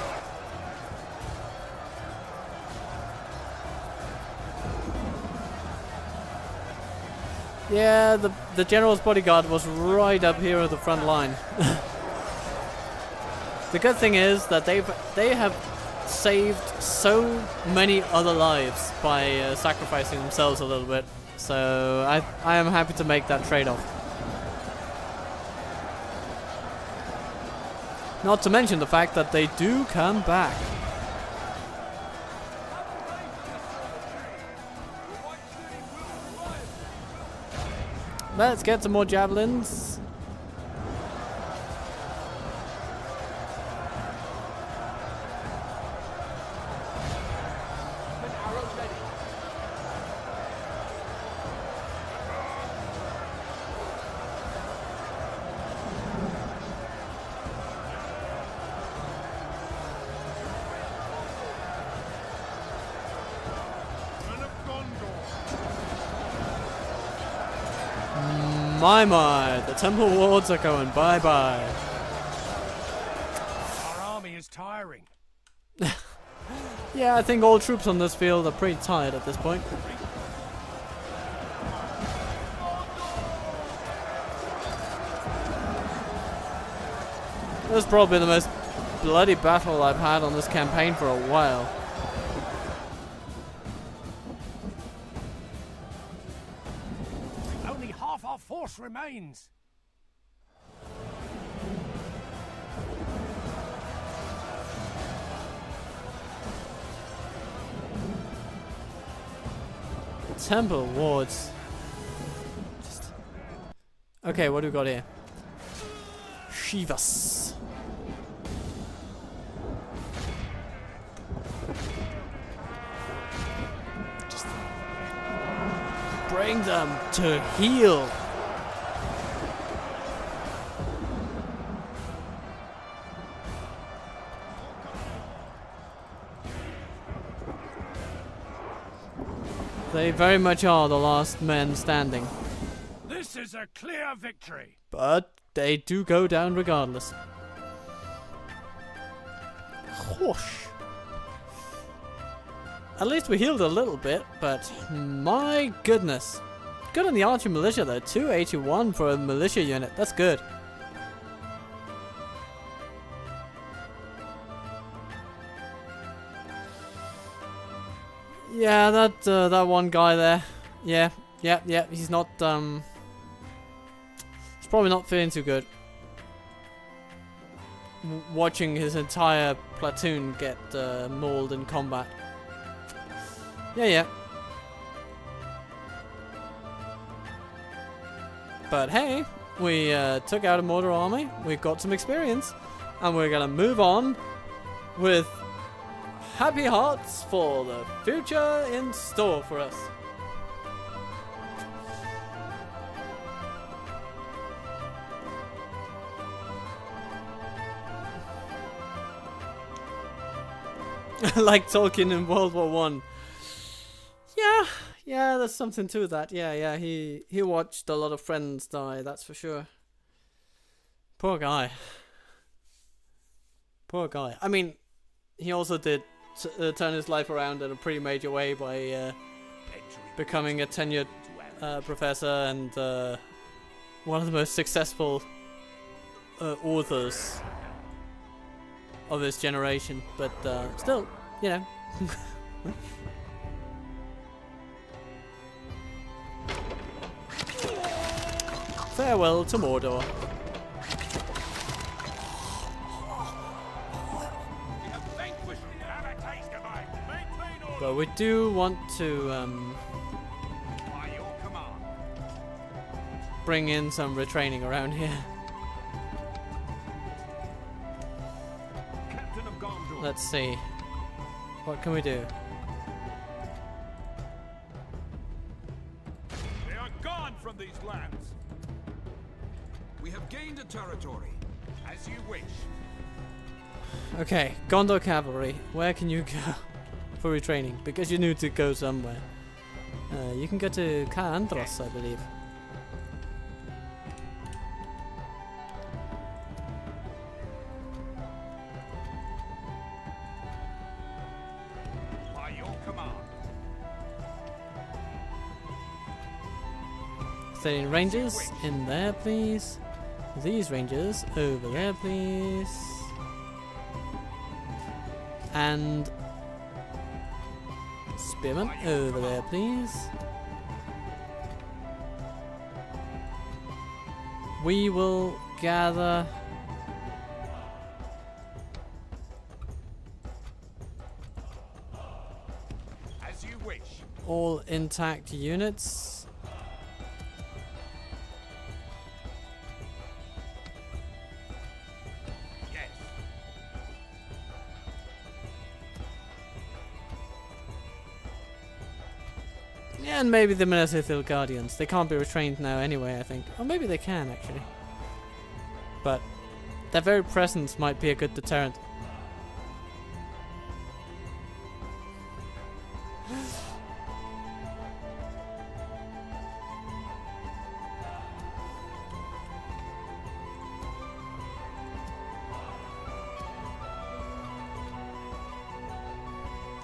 Yeah, the general's bodyguard was right up here at the front line. The good thing is that they have saved so many other lives by sacrificing themselves a little bit. So I am happy to make that trade-off. Not to mention the fact that they do come back. Let's get some more javelins. Men of Gondor. My, the temple wards are going bye-bye. Our army is tiring. Yeah, I think all troops on this field are pretty tired at this point. This is probably the most bloody battle I've had on this campaign for a while. Only half our force remains. Temple wards. Okay, what do we got here? Shivas. Just bring them to heal. They very much are the last men standing. This is a clear victory. But they do go down regardless. Whoosh. At least we healed a little bit, but my goodness. Good on the archer militia though, 281 for a militia unit, that's good. Yeah, that one guy there. Yeah, he's not he's probably not feeling too good. Watching his entire platoon get mauled in combat. Yeah. But hey, we took out a Mordor army, we got some experience, and we're gonna move on with happy hearts for the future in store for us. Like Tolkien in World War One. Yeah, there's something to that. Yeah, he watched a lot of friends die, that's for sure. Poor guy. I mean, he also did turn his life around in a pretty major way by becoming a tenured professor and one of the most successful authors of his generation. But still, you know. Farewell to Mordor. But we do want to bring in some retraining around here. Captain of Gondor. Let's see. What can we do? They are gone from these lands. We have gained a territory. As you wish. Okay, Gondor cavalry. Where can you go for retraining? Because you need to go somewhere. You can go to Kaandros, I believe. Staying rangers in there, please. These rangers over there, please. And spearmen over there, please. We will gather As you wish. all intact units. Yes. Yeah, and maybe the Military Guardians. They can't be retrained now anyway, I think. Or maybe they can, actually. But their very presence might be a good deterrent.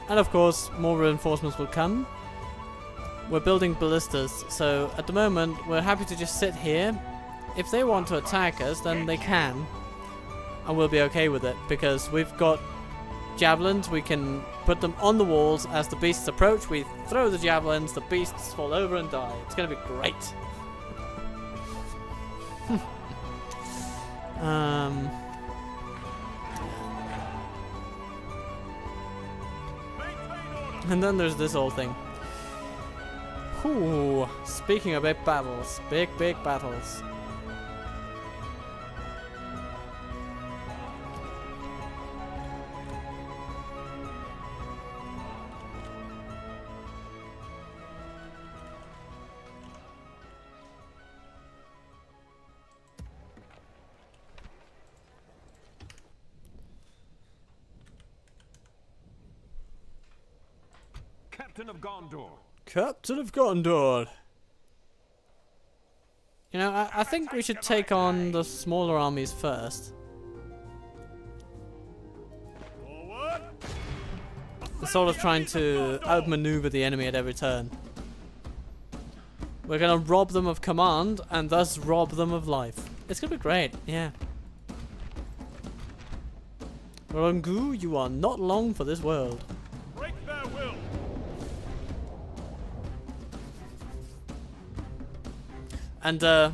And of course, more reinforcements will come. We're building ballistas, so at the moment we're happy to just sit here. If they want to attack us, then they can. And we'll be okay with it, because we've got javelins. We can put them on the walls as the beasts approach. We throw the javelins, the beasts fall over and die. It's going to be great. And then there's this whole thing. Ooh, speaking of big battles, big battles. Captain of Gondor. Captain of Gondor. You know, I think we should take on the smaller armies first. Forward. Sort of trying to outmaneuver the enemy at every turn. We're gonna rob them of command and thus rob them of life. It's gonna be great, yeah. Rangu, you are not long for this world. Break their will. And, yeah.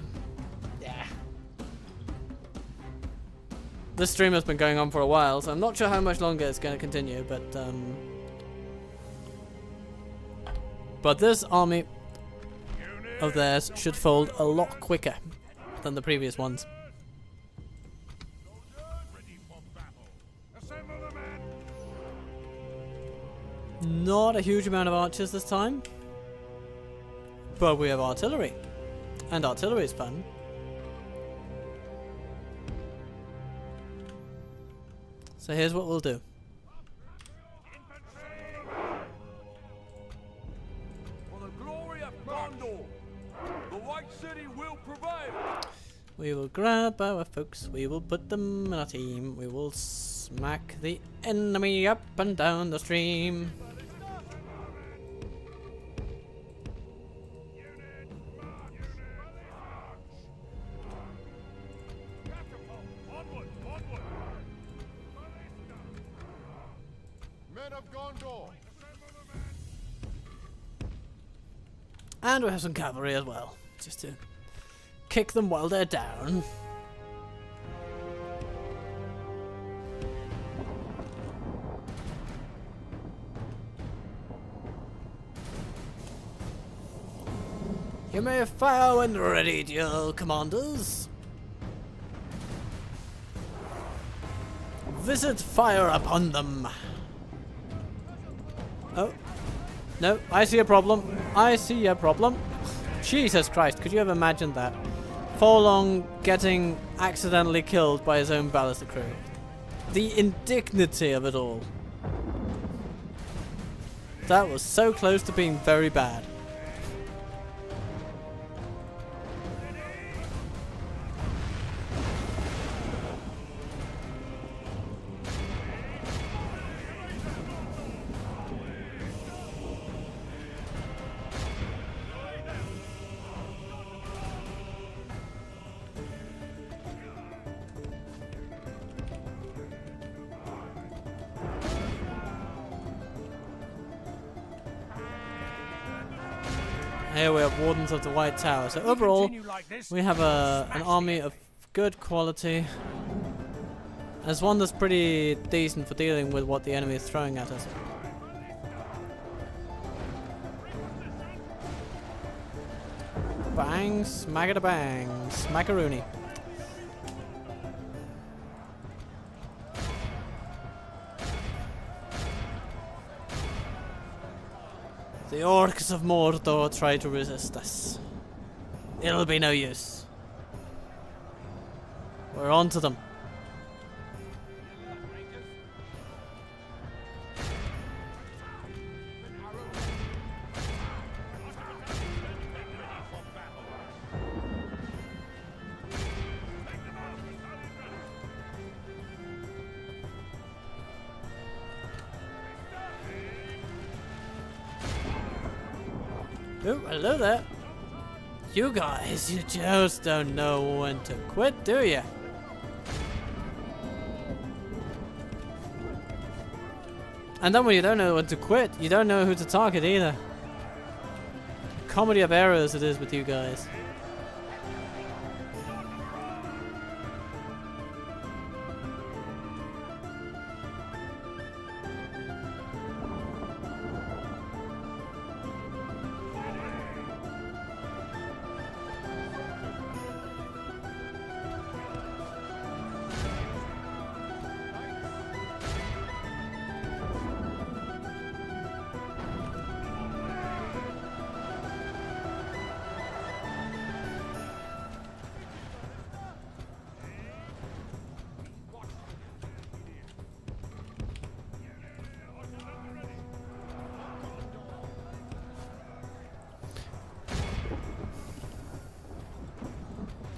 This stream has been going on for a while, so I'm not sure how much longer it's going to continue, but this army of theirs should fold a lot quicker than the previous ones. Ready for battle. Assemble the men. Not a huge amount of archers this time, but we have artillery. And artillery is fun. So here's what we'll do. For the glory of Gondor, the White City will prevail. We will grab our folks, we will put them in a team, we will smack the enemy up and down the stream. Men of Gondor. And we have some cavalry as well, just to kick them while they're down. You may fire when ready, dear commanders. Visit fire upon them. Oh. No, I see a problem. I see a problem. Jesus Christ, could you have imagined that? Forlong getting accidentally killed by his own ballistic crew. The indignity of it all. That was so close to being very bad. Here we have Wardens of the White Tower. So overall, Continue like this, we have an army of good quality. There's one that's pretty decent for dealing with what the enemy is throwing at us. Bang, smack-a-da-bang, smackaroony. The orcs of Mordor try to resist us. It'll be no use. We're on to them. Oh, hello there. You guys, you just don't know when to quit, do you? And then when you don't know when to quit, you don't know who to target either. Comedy of errors it is with you guys.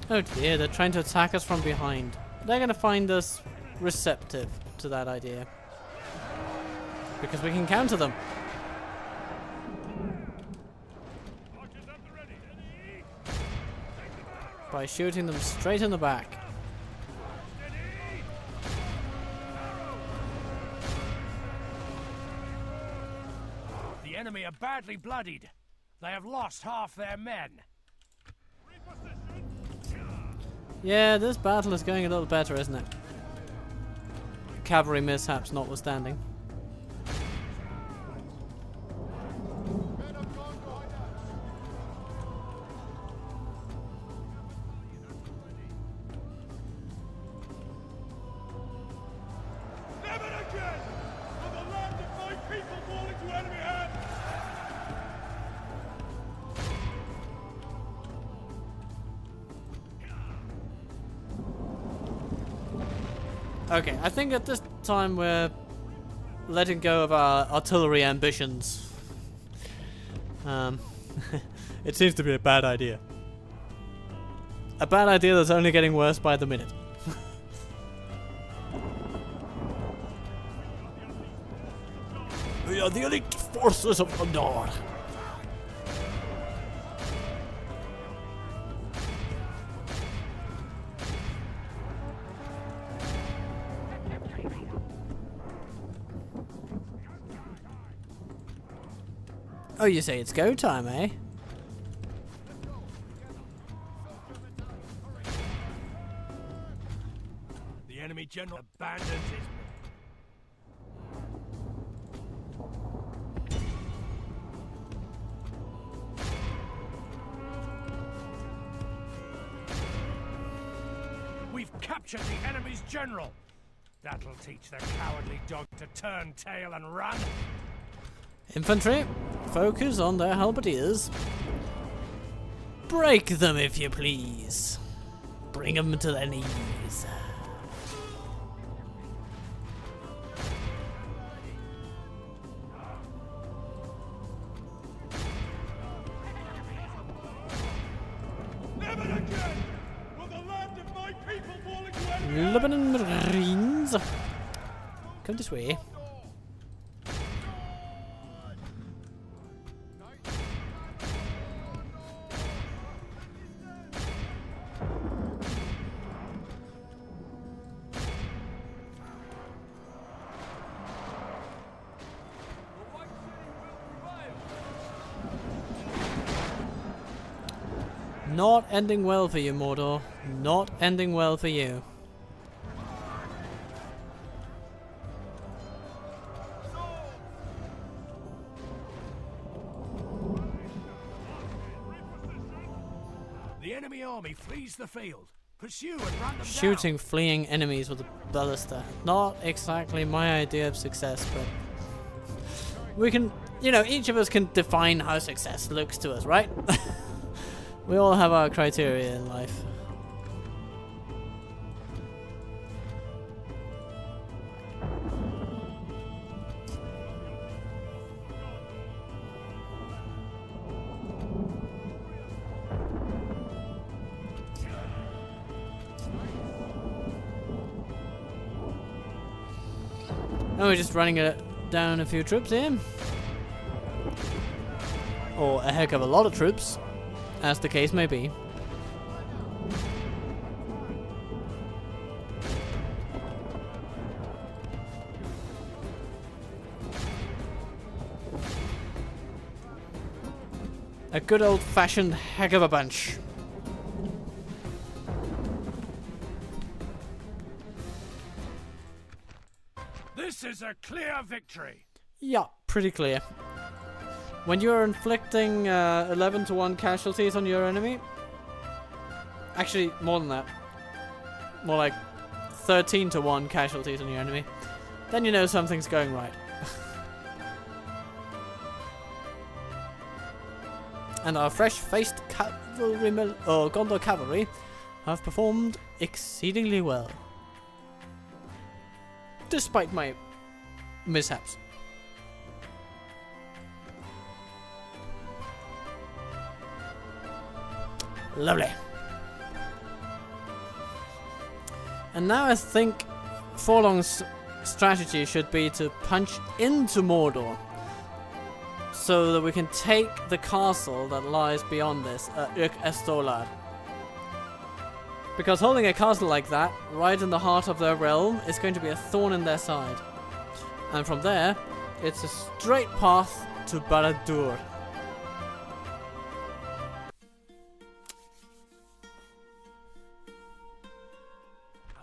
Oh dear, they're trying to attack us from behind. They're gonna find us receptive to that idea. Because we can counter them. By shooting them straight in the back. The enemy are badly bloodied. They have lost half their men. Yeah, this battle is going a little better, isn't it? Cavalry mishaps notwithstanding. Men of Gondor! Never again! For the land of my people fall into enemy hands! Okay, I think at this time we're letting go of our artillery ambitions. It seems to be a bad idea. A bad idea that's only getting worse by the minute. We are the elite forces of Gondor. Oh, you say it's go time, eh? The enemy general abandons his men. We've captured the enemy's general. That'll teach the cowardly dog to turn tail and run. Infantry, focus on their halberdiers. Break them, if you please. Bring them to their knees. Never again will the land of my people fall into enemy. Lebanon Marines. Come this way. Not ending well for you, Mordor. Not ending well for you. The enemy army flees the field. Pursue and run them Shooting fleeing enemies with a ballista. Not exactly my idea of success, but we can, you know, each of us can define how success looks to us, right? We all have our criteria in life. Oh, we're just running down a few troops here. Or a heck of a lot of troops, as the case may be. A good old-fashioned heck of a bunch. This is a clear victory. Yeah, pretty clear. When you are inflicting 11 to 1 casualties on your enemy, actually more than that, more like 13 to 1 casualties on your enemy, then you know something's going right. And our fresh-faced cavalry Gondor cavalry have performed exceedingly well, despite my mishaps. Lovely. And now I think Forlong's strategy should be to punch into Mordor, so that we can take the castle that lies beyond this, Estolad. Because holding a castle like that, right in the heart of their realm, is going to be a thorn in their side. And from there, it's a straight path to Barad-dûr.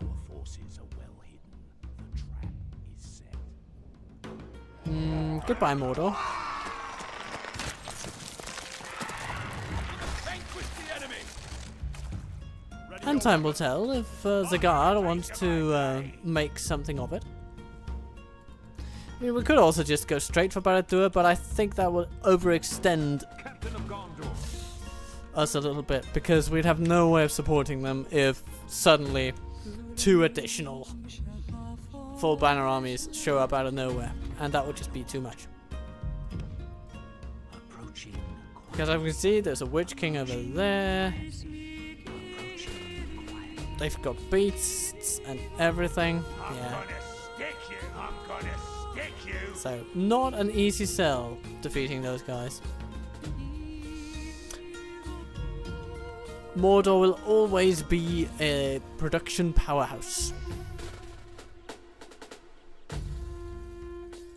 Our forces are well hidden. The trap is set. Goodbye, Mordor. Vanquish the enemy. And time will tell if Zagar wants to make something of it. I mean, we could also just go straight for Barad-dûr, but I think that would overextend Captain of Gondor. us a little bit, because we'd have no way of supporting them if suddenly 2 additional full banner armies show up out of nowhere, and that would just be too much. Approaching. Because as we can see, there's a Witch King over there. They've got beasts and everything. I'm Yeah. gonna stick you. I'm gonna stick you. So, not an easy sell defeating those guys. Mordor will always be a production powerhouse.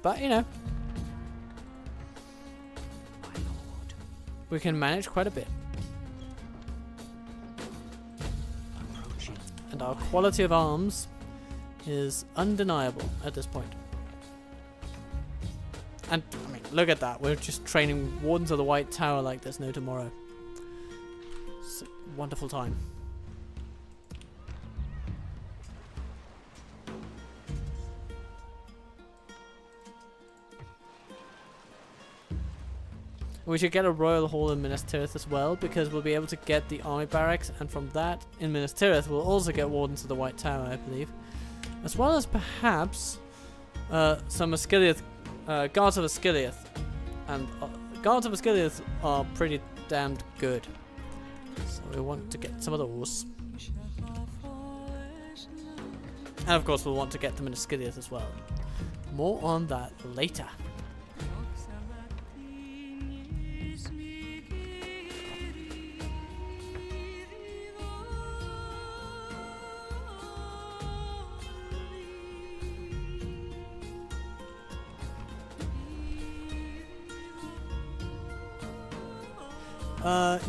But, you know, we can manage quite a bit. And our quality of arms is undeniable at this point. And, I mean, look at that. We're just training Wardens of the White Tower like there's no tomorrow. It's a wonderful time. We should get a Royal Hall in Minas Tirith as well, because we'll be able to get the army barracks, and from that, in Minas Tirith, we'll also get Wardens of the White Tower, I believe. As well as perhaps some Asciliath, Guards of Asciliath. And Guards of Asciliath are pretty damned good. So we want to get some of those. And of course we'll want to get them in Asciliath as well. More on that later.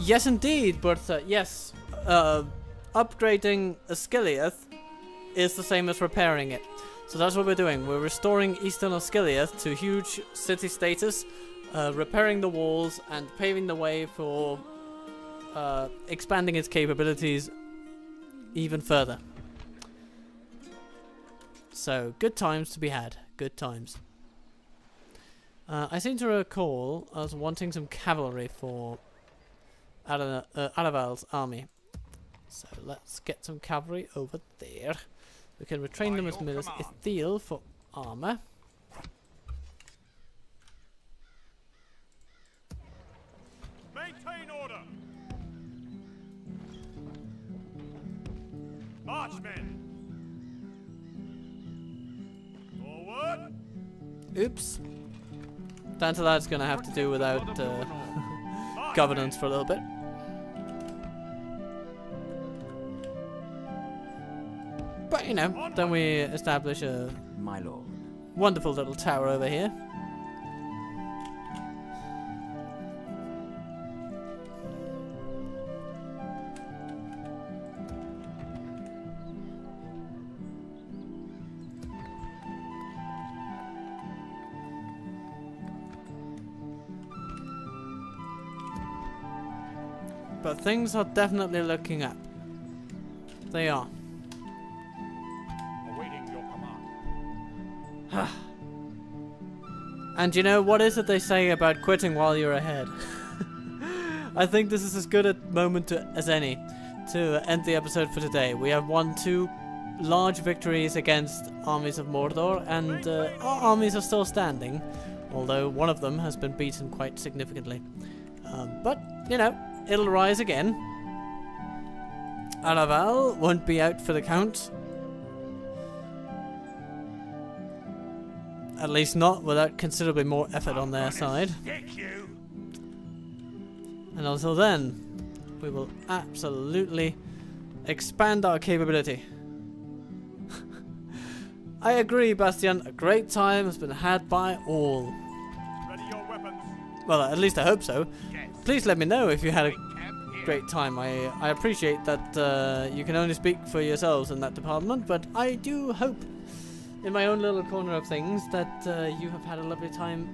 Yes, indeed, Bertha. Yes. Upgrading a Skiliath is the same as repairing it. So that's what we're doing. We're restoring Eastern Osgiliath to huge city status, repairing the walls, and paving the way for expanding its capabilities even further. So, good times to be had. Good times. I seem to recall us wanting some cavalry for Araval's army. So, let's get some cavalry over there. We can retrain them as Miller's Ithil for armor. Maintain order. Marchmen. Forward. Oops. Dantalad's gonna have to do without governance for a little bit. But you know, then we establish a My lord. wonderful little tower over here. But things are definitely looking up. They are. Awaiting your command. And you know, what is it they say about quitting while you're ahead? I think this is as good a moment as any to end the episode for today. We have won 2 large victories against armies of Mordor, and our armies are still standing, although one of them has been beaten quite significantly. But, you know, it'll rise again. Araval won't be out for the count. At least not without considerably more effort on their side. And until then, we will absolutely expand our capability. I agree, Bastian. A great time has been had by all. Ready your weapons. Well, at least I hope so. Yes. Please let me know if you had a great time. I appreciate that you can only speak for yourselves in that department, but I do hope in my own little corner of things that you have had a lovely time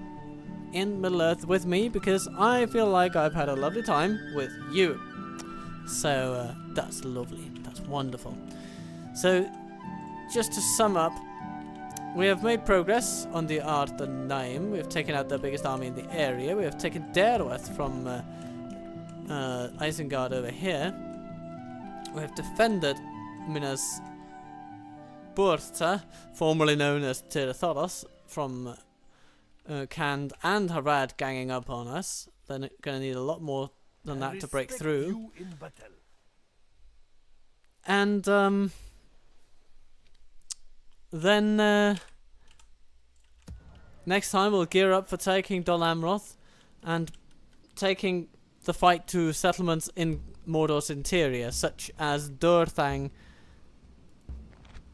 in Middle-earth with me, because I feel like I've had a lovely time with you. So that's lovely. That's wonderful. So just to sum up, we have made progress on the Ard and Naim. We have taken out the biggest army in the area. We have taken Derweth from Isengard over here. We have defended Minas Burta, formerly known as Tirathoros, from Khand and Harad ganging up on us. They're going to need a lot more than that to break through. And then next time we'll gear up for taking Dol Amroth and taking the fight to settlements in Mordor's interior, such as Durthang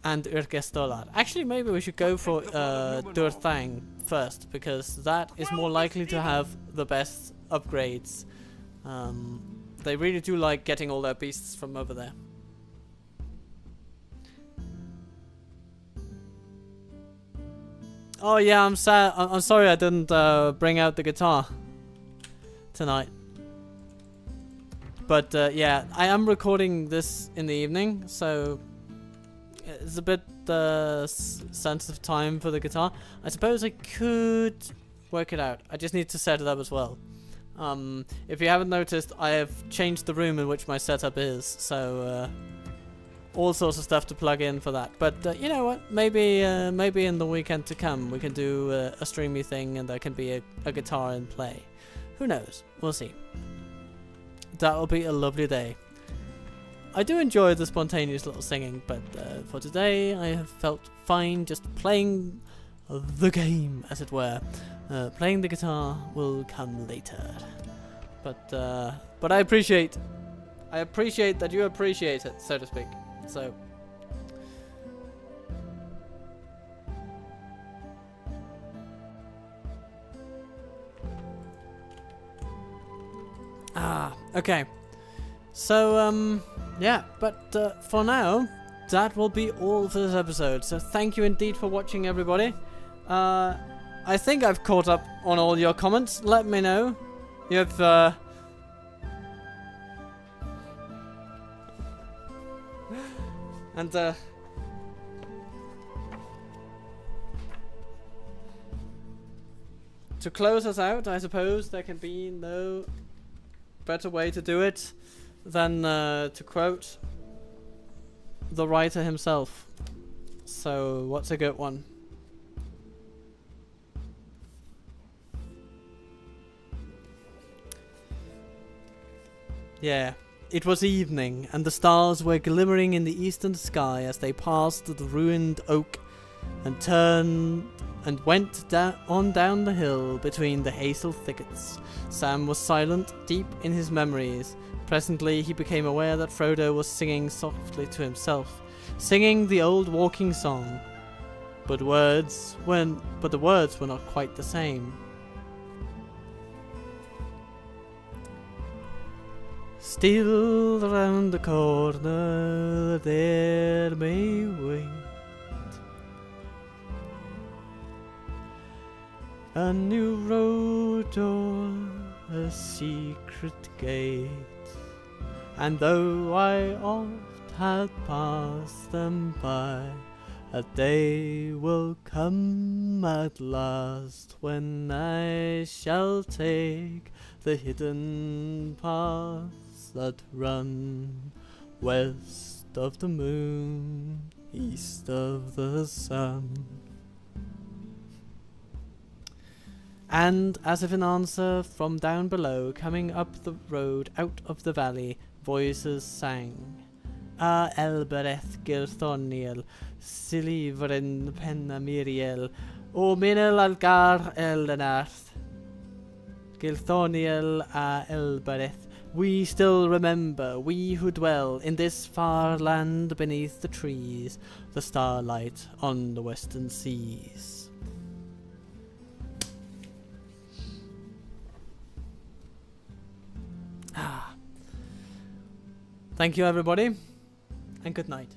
and Urgestolar. Actually, maybe we should go for Durthang first, because that is more likely to have the best upgrades. They really do like getting all their beasts from over there. Oh yeah, I'm sad. I'm sorry I didn't bring out the guitar tonight. But yeah, I am recording this in the evening, so it's a bit sensitive time for the guitar. I suppose I could work it out. I just need to set it up as well. If you haven't noticed, I have changed the room in which my setup is, so all sorts of stuff to plug in for that. But you know what? Maybe in the weekend to come we can do a streamy thing, and there can be a guitar in play. Who knows? We'll see. That'll be a lovely day. I do enjoy the spontaneous little singing, but for today I have felt fine just playing the game, as it were. Playing the guitar will come later. But I appreciate that you appreciate it, so to speak. So Okay. So, yeah, but for now, that will be all for this episode. So thank you indeed for watching, everybody. I think I've caught up on all your comments. Let me know if and to close us out, I suppose there can be no better way to do it than to quote the writer himself. So, what's a good one? Yeah. It was evening, and the stars were glimmering in the eastern sky as they passed the ruined oak and turned and went down the hill between the hazel thickets. Sam was silent, deep in his memories. Presently he became aware that Frodo was singing softly to himself, singing the old walking song. But the words were not quite the same. Still round the corner there may wait a new road or a secret gate, and though I oft had passed them by, a day will come at last when I shall take the hidden paths that run west of the moon, east of the sun. And, as if in answer from down below, coming up the road out of the valley, voices sang. A Elbereth Gilthoniel, Silivrin Penna Miriel, O Minel Algar Eldenarth. Gilthoniel a Elbereth, we still remember, we who dwell in this far land beneath the trees, the starlight on the western seas. Thank you, everybody, and good night.